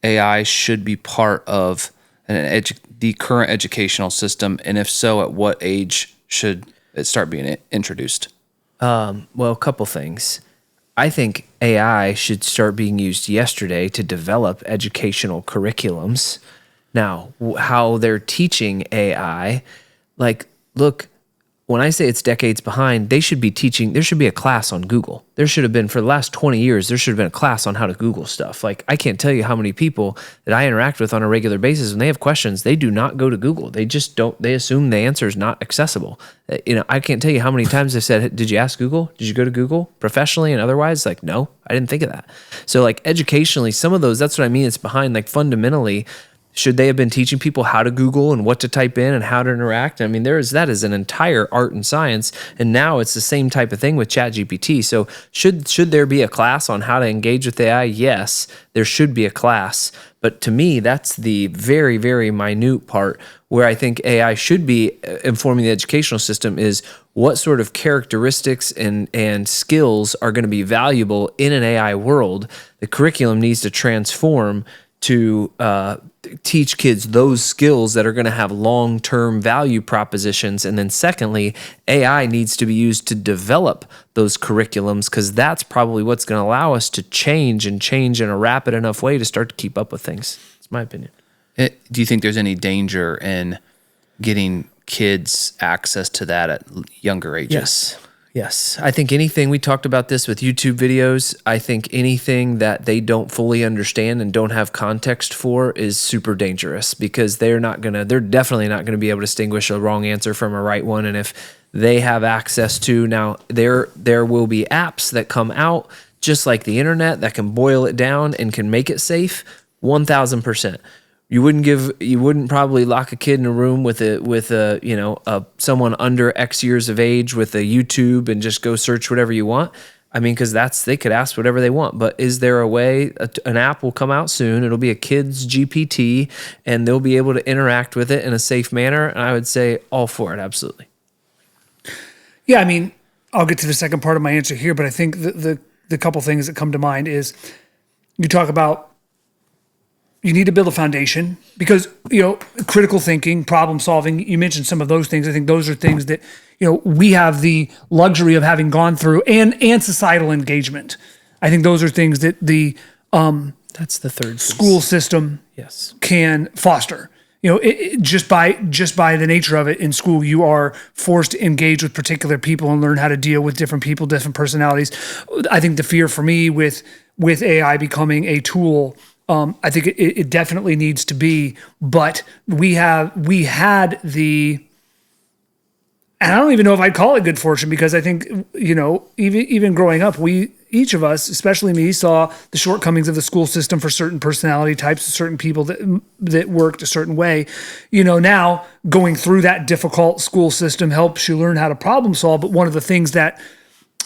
AI should be part of the current educational system? And if so, at what age should it start being introduced? Well, a couple things. I think AI should start being used yesterday to develop educational curriculums. Now, how they're teaching AI, look, when I say it's decades behind, they should be teaching, there should be a class on Google. There should have been, for the last 20 years, there should have been a class on how to Google stuff. I can't tell you how many people that I interact with on a regular basis, when they have questions, they do not go to Google. They just don't, they assume the answer is not accessible. I can't tell you how many times they've said, did you ask Google? Did you go to Google professionally and otherwise? No, I didn't think of that. So educationally, some of those, that's what I mean, it's behind. Fundamentally, should they have been teaching people how to Google and what to type in and how to interact? I mean, that is an entire art and science, and now it's the same type of thing with ChatGPT. So should there be a class on how to engage with AI? Yes, there should be a class. But to me, that's the very, very minute part where I think AI should be informing the educational system, is what sort of characteristics and skills are going to be valuable in an AI world. The curriculum needs to transform to teach kids those skills that are going to have long-term value propositions. And then secondly, AI needs to be used to develop those curriculums, because that's probably what's going to allow us to change in a rapid enough way to start to keep up with things. That's my opinion. Do you think there's any danger in getting kids access to that at younger ages? Yes. I think anything, we talked about this with YouTube videos, I think anything that they don't fully understand and don't have context for is super dangerous, because they're definitely not going to be able to distinguish a wrong answer from a right one. And if they have access to, now there will be apps that come out just like the internet that can boil it down and can make it safe, 1000%. You wouldn't probably lock a kid in a room with someone under X years of age with a YouTube and just go search whatever you want. I mean, because they could ask whatever they want. But is there a way? An app will come out soon. It'll be a kid's GPT, and they'll be able to interact with it in a safe manner. And I would say all for it, absolutely. Yeah, I mean, I'll get to the second part of my answer here, but I think the couple things that come to mind is, you talk about, you need to build a foundation, because, critical thinking, problem solving, you mentioned some of those things. I think those are things that, we have the luxury of having gone through, and societal engagement. I think those are things that that's the third school system can foster. Just by the nature of it, in school, you are forced to engage with particular people and learn how to deal with different people, different personalities. I think the fear for me with AI becoming a tool, I think it definitely needs to be, but we had the, and I don't even know if I'd call it good fortune, because I think, even growing up, each of us, especially me, saw the shortcomings of the school system for certain personality types, certain people that worked a certain way. Now going through that difficult school system helps you learn how to problem solve. But one of the things that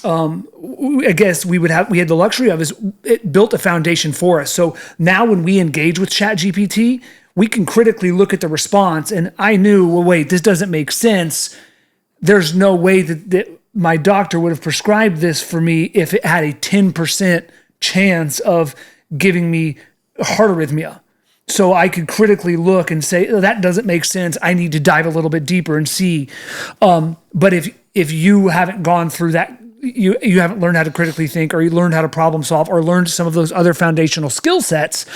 I guess we had the luxury of, is it built a foundation for us. So now when we engage with ChatGPT, we can critically look at the response, and I knew, well, wait, this doesn't make sense. There's no way that my doctor would have prescribed this for me if it had a 10% chance of giving me heart arrhythmia. So I could critically look and say, oh, that doesn't make sense. I need to dive a little bit deeper and see. But if you haven't gone through that you haven't learned how to critically think, or you learned how to problem solve, or learned some of those other foundational skill sets,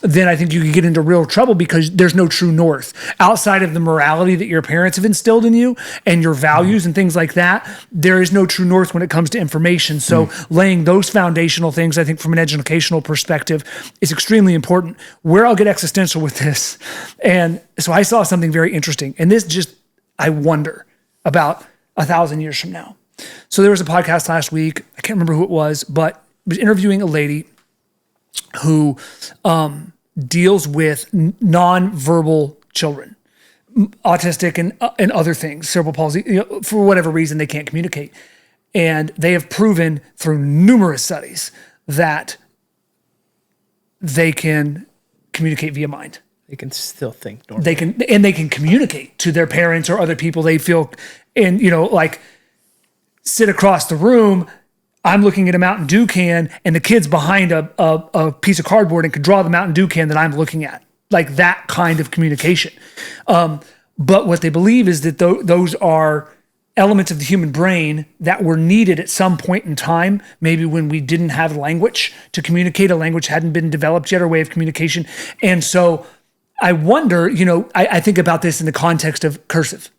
then I think you can get into real trouble because there's no true north outside of the morality that your parents have instilled in you and your values and things like that. There is no true north when it comes to information. So laying those foundational things, I think from an educational perspective, is extremely important. Where I'll get existential with this. And so I saw something very interesting, and this just, I wonder about 1,000 years from now. So there was a podcast last week. I can't remember who it was, but it was interviewing a lady who deals with nonverbal children, autistic and other things, cerebral palsy, for whatever reason they can't communicate. And they have proven through numerous studies that they can communicate via mind. They can still think normally. They can communicate to their parents or other people they feel, and like sit across the room. I'm looking at a Mountain Dew can, and the kid's behind a piece of cardboard and can draw the Mountain Dew can that I'm looking at. Like that kind of communication. But what they believe is that those are elements of the human brain that were needed at some point in time, maybe when we didn't have language to communicate, a language hadn't been developed yet, or way of communication. And so I wonder, I think about this in the context of cursive.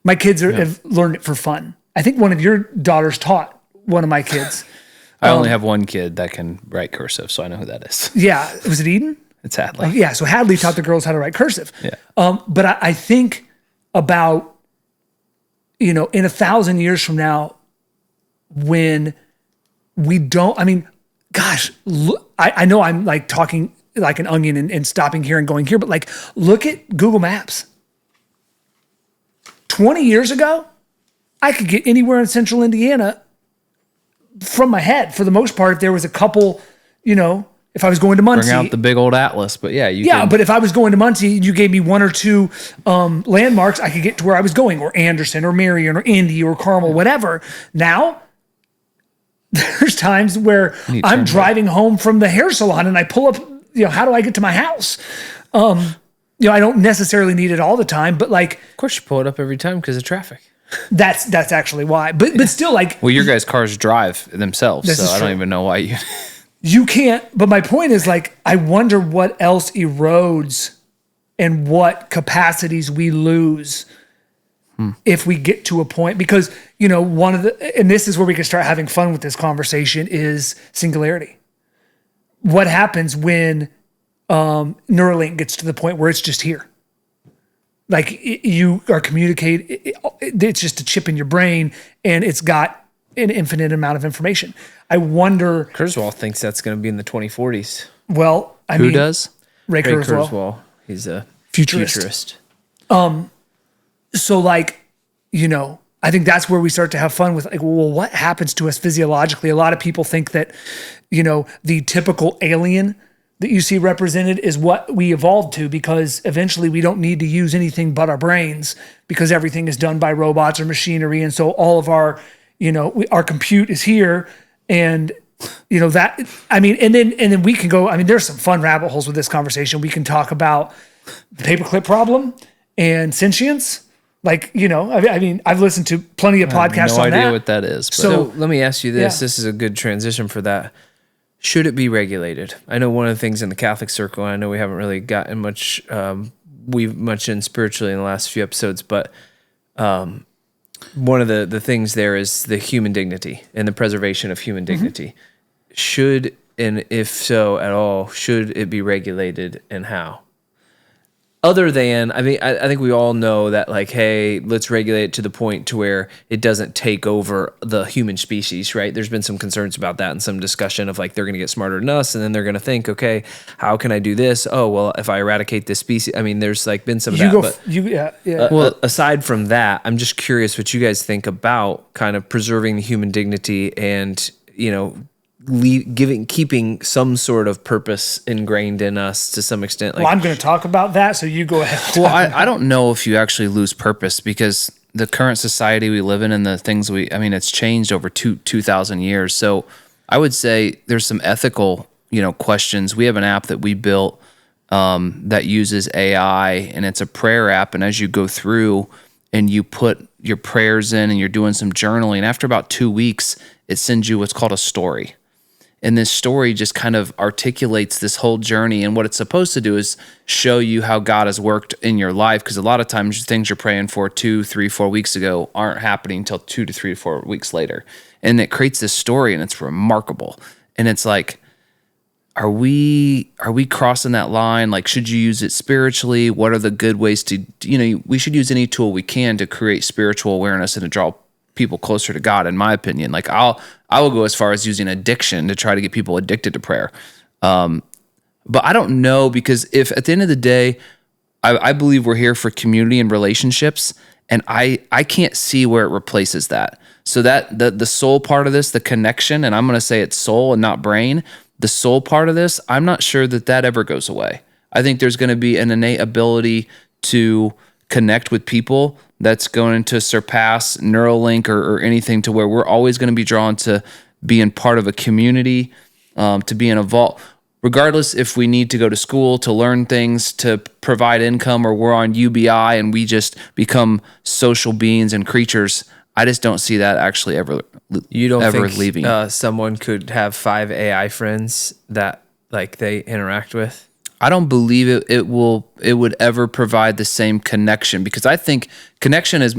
My kids have learned it for fun. I think one of your daughters taught one of my kids. I only have one kid that can write cursive, so I know who that is. Yeah. Was it Eden? It's Hadley. Yeah. So Hadley taught the girls how to write cursive. Yeah. But I think about, in 1,000 years from now, when we don't, gosh, look, I know I'm like talking like an onion and stopping here and going here, but like, look at Google Maps. 20 years ago, I could get anywhere in central Indiana from my head for the most part. If there was a couple, if I was going to Muncie. Bring out the big old atlas, but but if I was going to Muncie, you gave me one or two landmarks, I could get to where I was going, or Anderson or Marion or Indy or Carmel, whatever. Now, there's times where I'm driving home from the hair salon and I pull up, how do I get to my house? I don't necessarily need it all the time, but like, Of course you pull it up every time because of traffic. That's actually why. But still, like, well, your guys' cars drive themselves, This so is I don't true. even know why you. you can't. But my point is, like, I wonder what else erodes and what capacities we lose if we get to a point. Because one of the, and this is where we can start having fun with this conversation, is singularity. What happens when Neuralink gets to the point where it's just here? Like you are communicating, it's just a chip in your brain and it's got an infinite amount of information. I wonder. Kurzweil thinks that's going to be in the 2040s. Well, Who does? Ray Ray Kurzweil. Kurzweil. He's a Futurist. So like, I think that's where we start to have fun with, like, well, what happens to us physiologically? A lot of people think that, the typical alien that you see represented is what we evolved to, because eventually we don't need to use anything but our brains because everything is done by robots or machinery. And so all of our, our compute is here. And, that, and then we can go, there's some fun rabbit holes with this conversation. We can talk about the paperclip problem and sentience. Like, I've listened to plenty of podcasts No on idea that. what that is. But. So let me ask you this. Yeah. This is a good transition for that. Should it be regulated? I know one of the things in the Catholic circle, and I know we haven't really gotten much in spiritually in the last few episodes, but one of the things there is the human dignity and the preservation of human dignity. Should, and if so at all, should it be regulated, and how? Other than, I think we all know that, like, hey, let's regulate it to the point to where it doesn't take over the human species, right? There's been some concerns about that and some discussion of, like, they're going to get smarter than us, and then they're going to think, okay, how can I do this? Oh, well, if I eradicate this species, there's, like, been some of that. Well, aside from that, I'm just curious what you guys think about kind of preserving the human dignity and, keeping some sort of purpose ingrained in us to some extent. Like, Well, I'm going to talk about that, so you go ahead. Well, I don't know if you actually lose purpose, because the current society we live in and the things it's changed over 2,000 years. So I would say there's some ethical, questions. We have an app that we built that uses AI, and it's a prayer app. And as you go through and you put your prayers in and you're doing some journaling, after about 2 weeks, it sends you what's called a story. And this story just kind of articulates this whole journey. And what it's supposed to do is show you how God has worked in your life. Because a lot of times things you're praying for 2, 3, 4 weeks ago aren't happening until 2 to 3 to 4 weeks later. And it creates this story, and it's remarkable. And it's like, are we crossing that line? Like, should you use it spiritually? What are the good ways to, we should use any tool we can to create spiritual awareness and to draw people closer to God, in my opinion. Like, I will go as far as using addiction to try to get people addicted to prayer. But I don't know, because if at the end of the day, I believe we're here for community and relationships, and I can't see where it replaces that. So that the soul part of this, the connection, and I'm going to say it's soul and not brain, the soul part of this, I'm not sure that ever goes away. I think there's going to be an innate ability to connect with people that's going to surpass Neuralink or anything, to where we're always going to be drawn to being part of a community, to be involved, regardless if we need to go to school to learn things, to provide income, or we're on UBI and we just become social beings and creatures. I just don't see that actually ever. You don't ever think leaving. Someone could have 5 AI friends that like they interact with? I don't believe it would ever provide the same connection, because I think connection is,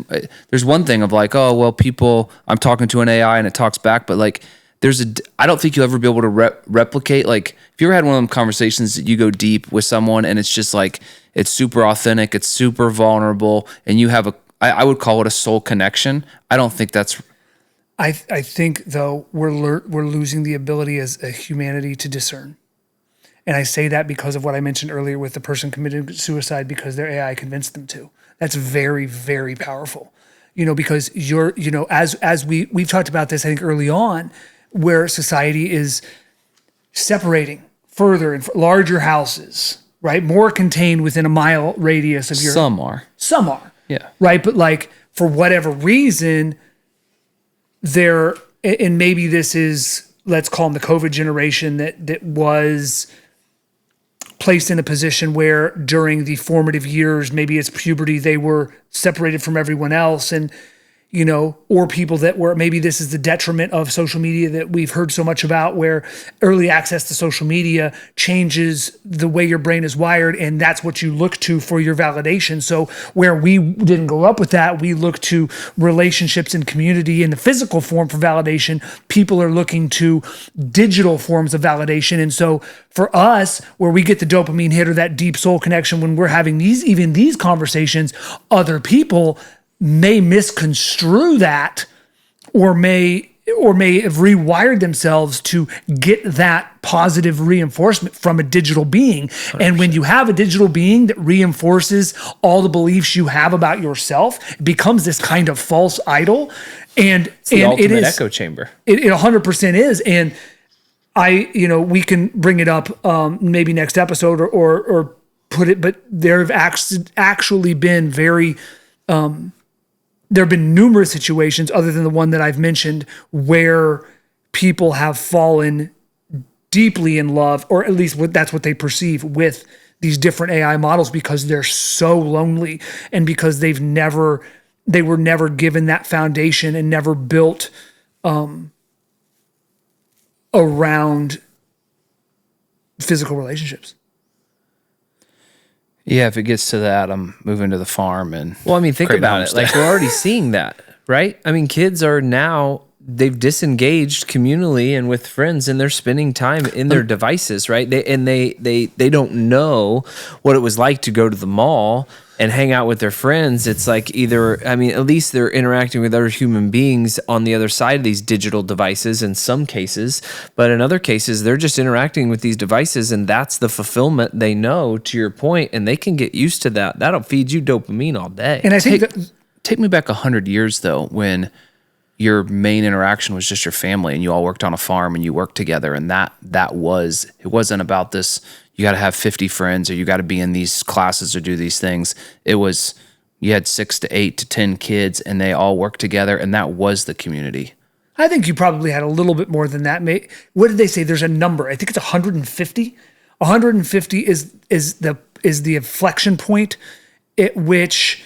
there's one thing of like, oh, well, I'm talking to an AI and it talks back, but like I don't think you'll ever be able to replicate. Like, if you ever had one of them conversations that you go deep with someone and it's just like, it's super authentic, it's super vulnerable, and you have I would call it a soul connection. I don't think that's. I think though we're losing the ability as a humanity to discern. And I say that because of what I mentioned earlier with the person committing suicide because their AI convinced them to. That's very, very powerful. Because as we've talked about this, I think early on, where society is separating further in larger houses, right? More contained within a mile radius of your. Some are. Yeah. Right. But like, for whatever reason, and maybe this is, let's call them the COVID generation that was placed in a position where during the formative years, maybe it's puberty, they were separated from everyone else, and or people that were, maybe this is the detriment of social media that we've heard so much about, where early access to social media changes the way your brain is wired, and that's what you look to for your validation. So where we didn't grow up with that, we look to relationships and community in the physical form for validation. People are looking to digital forms of validation. And so for us, where we get the dopamine hit or that deep soul connection when we're having these conversations, other people may misconstrue that, or may have rewired themselves to get that positive reinforcement from a digital being. 100%. And when you have a digital being that reinforces all the beliefs you have about yourself, it becomes this kind of false idol. And it's the ultimate it is echo chamber. It 100% is. And we can bring it up maybe next episode or put it, but there have actually been there have been numerous situations other than the one that I've mentioned where people have fallen deeply in love, or at least that's what they perceive with these different AI models, because they're so lonely and because they were never given that foundation and never built around physical relationships. Yeah, if it gets to that, I'm moving to the farm and. Well, I mean, think about it. Like, we're already seeing that, right? I mean, kids are now, they've disengaged communally and with friends, and they're spending time in their devices, right? They don't know what it was like to go to the mall and hang out with their friends. It's like at least they're interacting with other human beings on the other side of these digital devices in some cases, but in other cases, they're just interacting with these devices, and that's the fulfillment they know, to your point, and they can get used to that. That'll feed you dopamine all day. And I think take me back 100 years, though, when your main interaction was just your family and you all worked on a farm and you worked together, and it wasn't about this, you got to have 50 friends or you got to be in these classes or do these things. It was, you had 6 to 8 to 10 kids and they all worked together, and that was the community. I think you probably had a little bit more than that. What did they say? There's a number. I think it's 150. 150 is the inflection point at which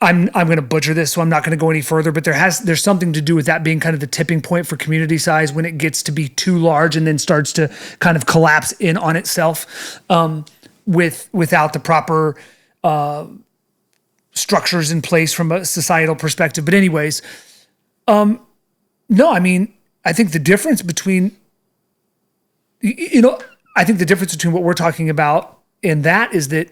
I'm going to butcher this, so I'm not going to go any further, but there's something to do with that being kind of the tipping point for community size when it gets to be too large and then starts to kind of collapse in on itself, without the proper structures in place from a societal perspective. But anyways, no, I mean, I think the difference between, I think the difference between what we're talking about and that is that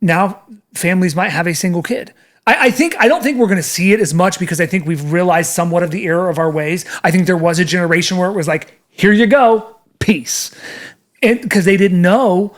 now families might have a single kid. I don't think we're going to see it as much because I think we've realized somewhat of the error of our ways. I think there was a generation where it was like, here you go, peace. And because they didn't know,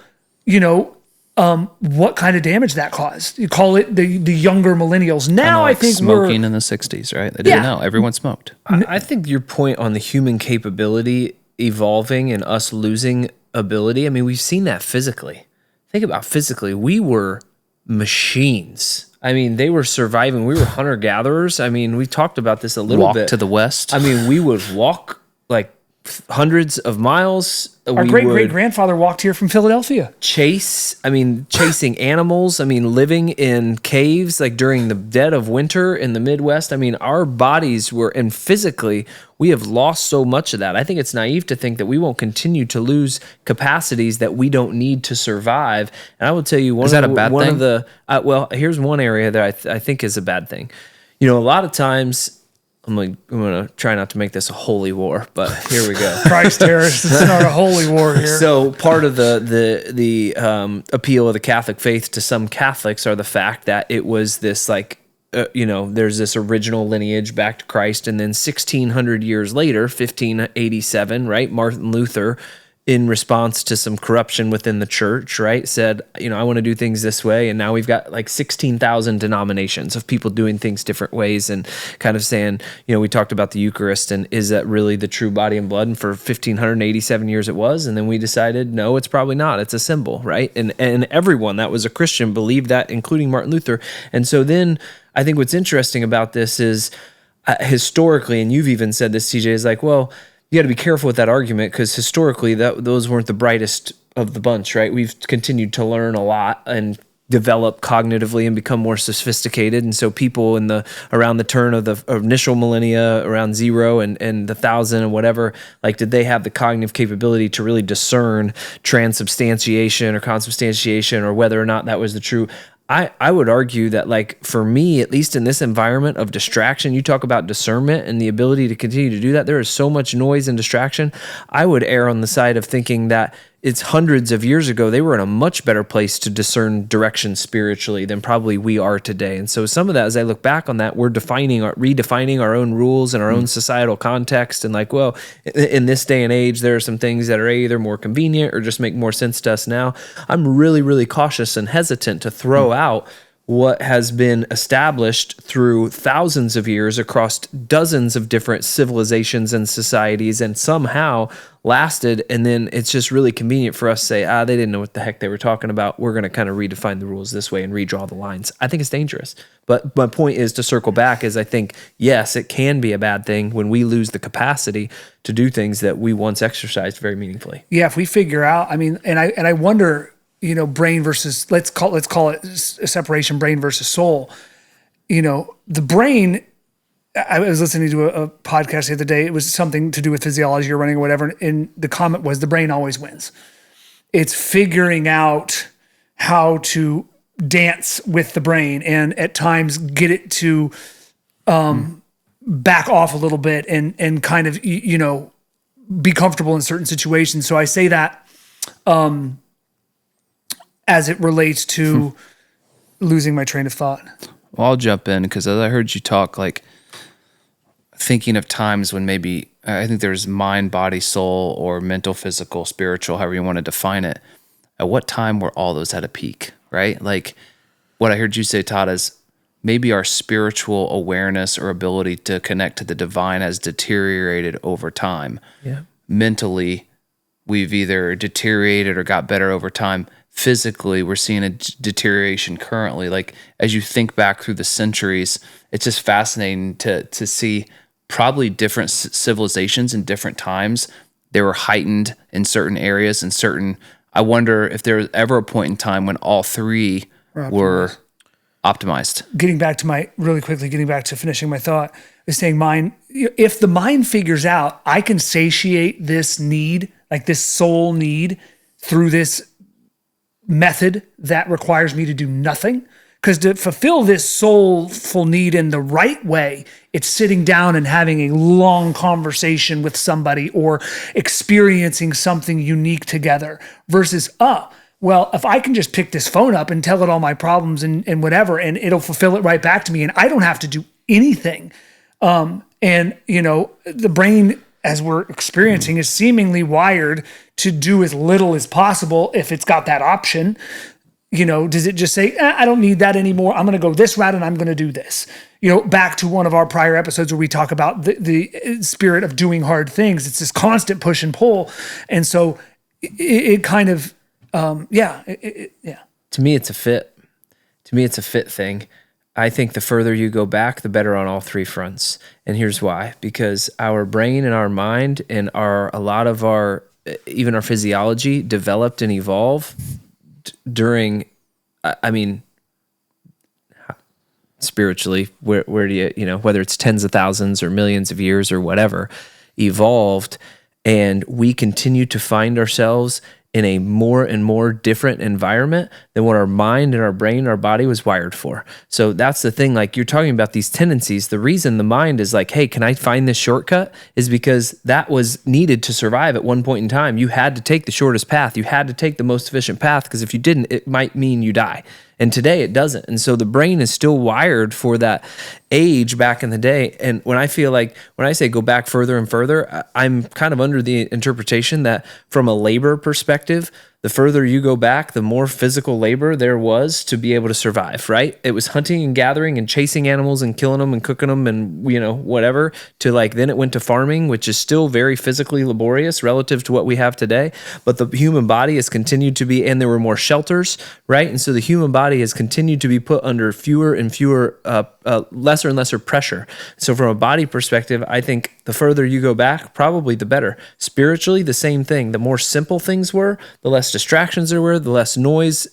what kind of damage that caused. You call it the younger millennials. Now I think smoking in the 60s, right? They didn't know. Everyone smoked. I think your point on the human capability evolving and us losing ability, I mean, we've seen that physically. Think about physically. We were machines. I mean, they were surviving. We were hunter-gatherers. I mean, we talked about this a little bit. Walk to the west. I mean, we would walk like hundreds of miles. Our great-great-grandfather walked here from Philadelphia. Chasing animals. I mean, living in caves like during the dead of winter in the Midwest. I mean, our bodies were, and physically, we have lost so much of that. I think it's naive to think that we won't continue to lose capacities that we don't need to survive. And I will tell you, here's one area that I think is a bad thing. A lot of times, I'm going to try not to make this a holy war, but here we go. Christ, Harris, it's not a holy war here. So part of the appeal of the Catholic faith to some Catholics are the fact that it was this there's this original lineage back to Christ, and then 1600 years later, 1587, right, Martin Luther, in response to some corruption within the church, right, said, I want to do things this way. And now we've got like 16,000 denominations of people doing things different ways and kind of saying, we talked about the Eucharist and is that really the true body and blood? And for 1587 years it was. And then we decided, no, it's probably not. It's a symbol, right? And everyone that was a Christian believed that, including Martin Luther. And so then I think what's interesting about this is historically, and you've even said this, TJ, is like, well, you got to be careful with that argument because historically those weren't the brightest of the bunch, right? We've continued to learn a lot and develop cognitively and become more sophisticated. And so people around the turn of the initial millennia, around 0 and the 1000 and whatever, like, did they have the cognitive capability to really discern transubstantiation or consubstantiation or whether or not that was the true? I would argue that, like, for me, at least in this environment of distraction, you talk about discernment and the ability to continue to do that. There is so much noise and distraction. I would err on the side of thinking that it's hundreds of years ago, they were in a much better place to discern direction spiritually than probably we are today. And so some of that, as I look back on that, we're redefining our own rules and our own societal context. And like, well, in this day and age, there are some things that are either more convenient or just make more sense to us now. I'm really, really cautious and hesitant to throw out what has been established through thousands of years across dozens of different civilizations and societies and somehow lasted. And then it's just really convenient for us to say, they didn't know what the heck they were talking about. We're going to kind of redefine the rules this way and redraw the lines. I think it's dangerous. But my point is to circle back is I think, yes, it can be a bad thing when we lose the capacity to do things that we once exercised very meaningfully. Yeah, if we figure out, and I wonder, brain versus, let's call it a separation, brain versus soul. The brain, I was listening to a podcast the other day. It was something to do with physiology or running or whatever. And the comment was the brain always wins. It's figuring out how to dance with the brain and at times get it to back off a little bit and kind of, be comfortable in certain situations. So I say that, as it relates to losing my train of thought. Well, I'll jump in because as I heard you talk, like thinking of times when maybe I think there's mind, body, soul, or mental, physical, spiritual, however you want to define it. At what time were all those at a peak, right? Like what I heard you say, Todd, is maybe our spiritual awareness or ability to connect to the divine has deteriorated over time. Yeah. Mentally, we've either deteriorated or got better over time. Physically, we're seeing a deterioration currently. Like as you think back through the centuries, it's just fascinating to see probably different civilizations in different times. They were heightened in certain areas and I wonder if there was ever a point in time when all three were optimized. getting back to finishing my thought, is saying if the mind figures out, I can satiate this need, like this soul need, through this method that requires me to do nothing. Because to fulfill this soulful need in the right way, it's sitting down and having a long conversation with somebody or experiencing something unique together versus, well, if I can just pick this phone up and tell it all my problems and whatever, and it'll fulfill it right back to me, and I don't have to do anything. And, the brain, as we're experiencing, is seemingly wired to do as little as possible if it's got that option. Does it just say, I don't need that anymore. I'm going to go this route and I'm going to do this. Back to one of our prior episodes where we talk about the spirit of doing hard things. It's this constant push and pull. And so it kind of, yeah. To me, it's a fit. To me, it's a fit thing. I think the further you go back, the better on all three fronts. And here's why. Because our brain and our mind and a lot of our, even our physiology developed and evolved during, spiritually, where do you, whether it's tens of thousands or millions of years or whatever, evolved, and we continue to find ourselves in a more and more different environment than what our mind and our brain, our body was wired for. So that's the thing, like you're talking about these tendencies. The reason the mind is like, hey, can I find this shortcut, is because that was needed to survive at one point in time. You had to take the shortest path. You had to take the most efficient path, because if you didn't, it might mean you die. And today it doesn't. And so the brain is still wired for that age back in the day. And when I say go back further and further, I'm kind of under the interpretation that from a labor perspective, the further you go back, the more physical labor there was to be able to survive, right? It was hunting and gathering and chasing animals and killing them and cooking them and, whatever, to then it went to farming, which is still very physically laborious relative to what we have today. But the human body has continued to be, and there were more shelters, right? And so the human body has continued to be put under fewer and fewer, lesser and lesser pressure. So from a body perspective, I think the further you go back, probably the better. Spiritually, the same thing. The more simple things were, the less distractions there were, the less noise.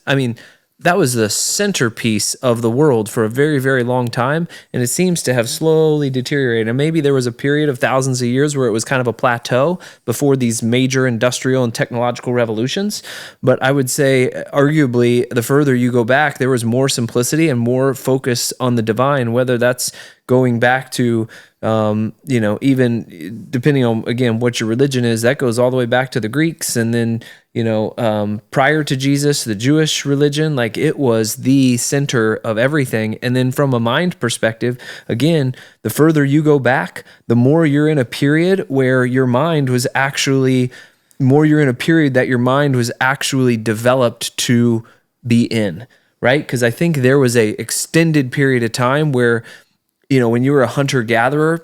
That was the centerpiece of the world for a very, very long time, and it seems to have slowly deteriorated. And maybe there was a period of thousands of years where it was kind of a plateau before these major industrial and technological revolutions. But I would say, arguably, the further you go back, there was more simplicity and more focus on the divine, whether that's going back to, even depending on, again, what your religion is, that goes all the way back to the Greeks. And then, prior to Jesus, the Jewish religion, it was the center of everything. And then from a mind perspective, again, the further you go back, the more you're in a period where your mind was actually, developed to be in, right? Because I think there was a extended period of time where, when you were a hunter-gatherer,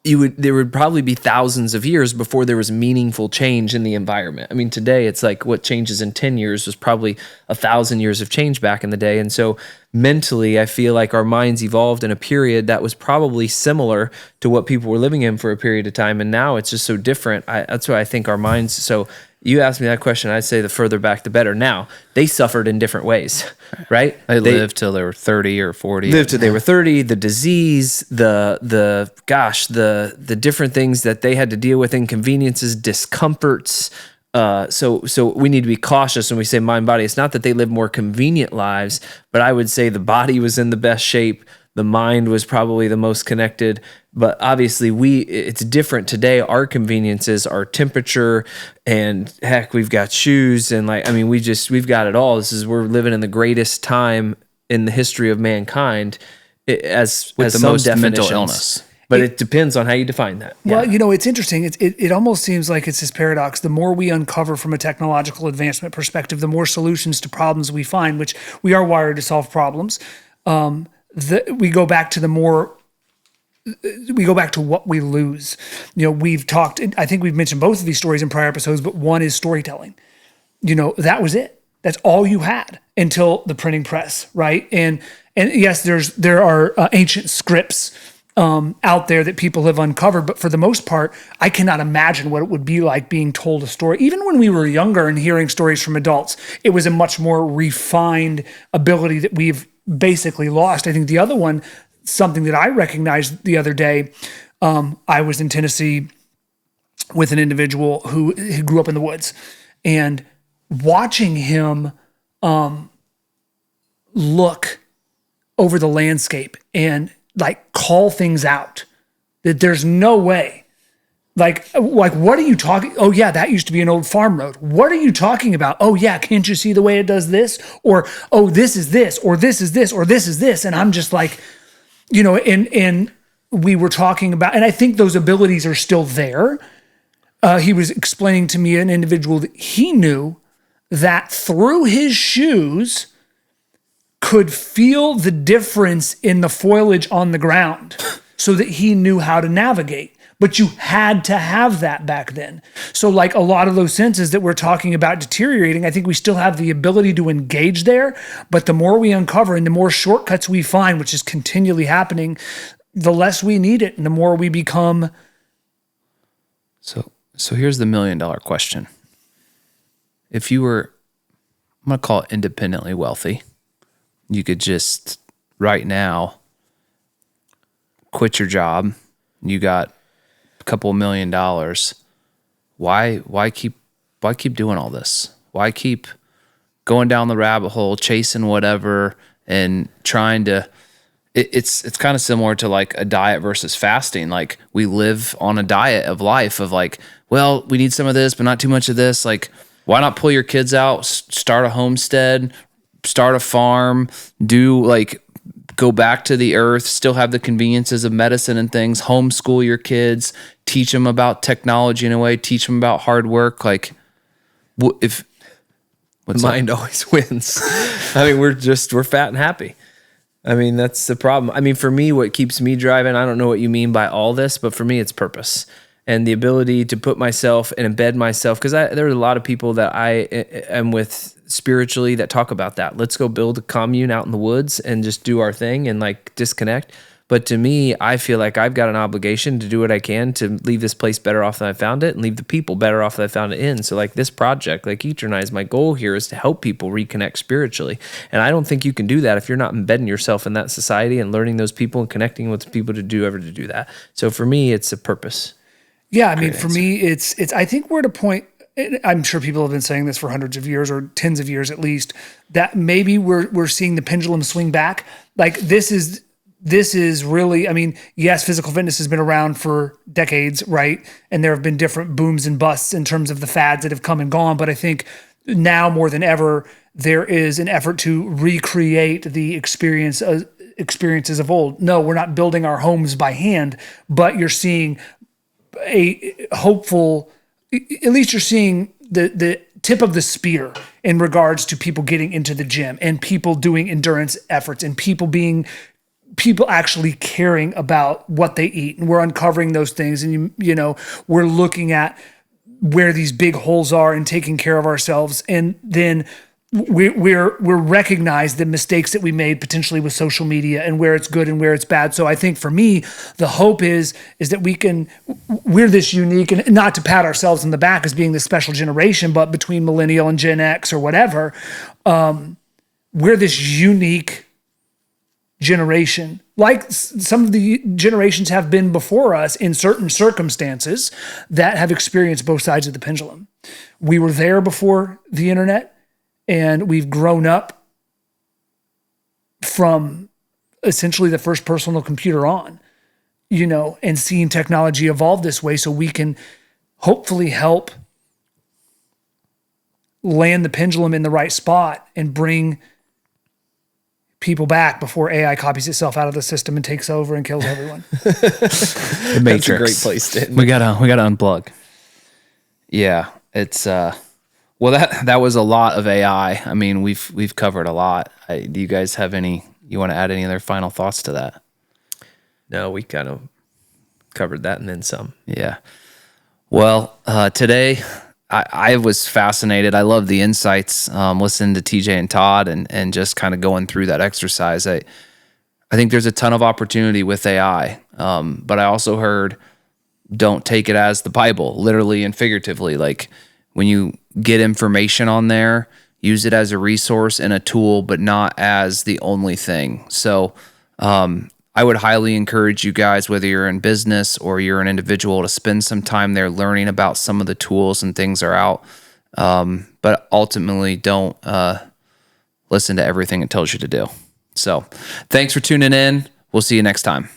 there would probably be thousands of years before there was meaningful change in the environment. Today it's like what changes in 10 years was probably 1,000 years of change back in the day. And so mentally, I feel like our minds evolved in a period that was probably similar to what people were living in for a period of time. And now it's just so different. That's why I think our minds, so you asked me that question, I'd say the further back, the better. Now, they suffered in different ways, right? They lived till they were 30 or 40. Lived till they were 30, the disease, the different things that they had to deal with, inconveniences, discomforts. So we need to be cautious when we say mind body. It's not that they live more convenient lives, but I would say the body was in the best shape. The mind was probably the most connected, but obviously it's different today. Our conveniences, our temperature, and heck, we've got shoes and we've got it all. We're living in the greatest time in the history of mankind as with the some most mental definitions. illness. But it depends on how you define that. Well, it's interesting. It almost seems like it's this paradox. The more we uncover from a technological advancement perspective, the more solutions to problems we find, which we are wired to solve problems. We go back to what we lose. We've talked, I think we've mentioned both of these stories in prior episodes, but one is storytelling. That was it. That's all you had until the printing press, right? And yes, there are ancient scripts out there that people have uncovered, but for the most part, I cannot imagine what it would be like being told a story. Even when we were younger and hearing stories from adults, it was a much more refined ability that we've basically lost. I think the other one, something that I recognized the other day, I was in Tennessee with an individual who grew up in the woods, and watching him look over the landscape and like call things out that there's no way. Like, what are you talking? Oh yeah, that used to be an old farm road. What are you talking about? Oh yeah, can't you see the way it does this? Or, oh, this is this, or this is this, or this is this. And I'm just like, and we were talking about, and I think those abilities are still there. He was explaining to me an individual that he knew that through his shoes could feel the difference in the foliage on the ground so that he knew how to navigate. But you had to have that back then. So like a lot of those senses that we're talking about deteriorating, I think we still have the ability to engage there. But the more we uncover and the more shortcuts we find, which is continually happening, the less we need it and the more we become. So here's the $1 million question. If you were, I'm going to call it independently wealthy, you could just right now quit your job. You got a couple $1 million. Why keep doing all this? Why keep going down the rabbit hole, chasing whatever and trying to, it's kind of similar to like a diet versus fasting. Like we live on a diet of life of like, well, we need some of this, but not too much of this. Like, why not pull your kids out, start a homestead, start a farm, go back to the earth, still have the conveniences of medicine and things, homeschool your kids, teach them about technology in a way, teach them about hard work. Like, if the mind always wins. I mean, we're fat and happy. I mean, that's the problem. I mean, for me, what keeps me driving, I don't know what you mean by all this, but for me, it's purpose and the ability to put myself and embed myself. Because there are a lot of people that I am with spiritually that talk about that. Let's go build a commune out in the woods and just do our thing and like disconnect. But to me, I feel like I've got an obligation to do what I can to leave this place better off than I found it and leave the people better off than I found it in. So like this project, like Eternize, my goal here is to help people reconnect spiritually. And I don't think you can do that if you're not embedding yourself in that society and learning those people and connecting with people to do that. So for me, it's a purpose. Yeah, I mean, for me, it's. I think we're at a point. I'm sure people have been saying this for hundreds of years or tens of years at least. That maybe we're seeing the pendulum swing back. Like this is really. I mean, yes, physical fitness has been around for decades, right? And there have been different booms and busts in terms of the fads that have come and gone. But I think now more than ever, there is an effort to recreate the experiences of old. No, we're not building our homes by hand, but you're seeing a hopeful, at least you're seeing the tip of the spear in regards to people getting into the gym and people doing endurance efforts and people actually caring about what they eat. And we're uncovering those things. And, we're looking at where these big holes are and taking care of ourselves. And then we're recognize the mistakes that we made potentially with social media and where it's good and where it's bad. So I think for me, the hope is that we're this unique, and not to pat ourselves on the back as being this special generation, but between millennial and Gen X or whatever, we're this unique generation, like some of the generations have been before us in certain circumstances that have experienced both sides of the pendulum. We were there before the internet. And we've grown up from essentially the first personal computer on, and seeing technology evolve this way so we can hopefully help land the pendulum in the right spot and bring people back before AI copies itself out of the system and takes over and kills everyone. The Matrix. That's a great place to end. We gotta unplug. Yeah, it's well, that was a lot of AI. I mean, we've covered a lot. Do you guys have you want to add any other final thoughts to that? No, we kind of covered that and then some. Yeah. Well, today I was fascinated. I love the insights, listening to TJ and Todd and just kind of going through that exercise. I think there's a ton of opportunity with AI, but I also heard don't take it as the Bible, literally and figuratively. Like when you get information on there, use it as a resource and a tool, but not as the only thing. So I would highly encourage you guys, whether you're in business or you're an individual, to spend some time there learning about some of the tools and things are out. But ultimately, don't listen to everything it tells you to do. So thanks for tuning in. We'll see you next time.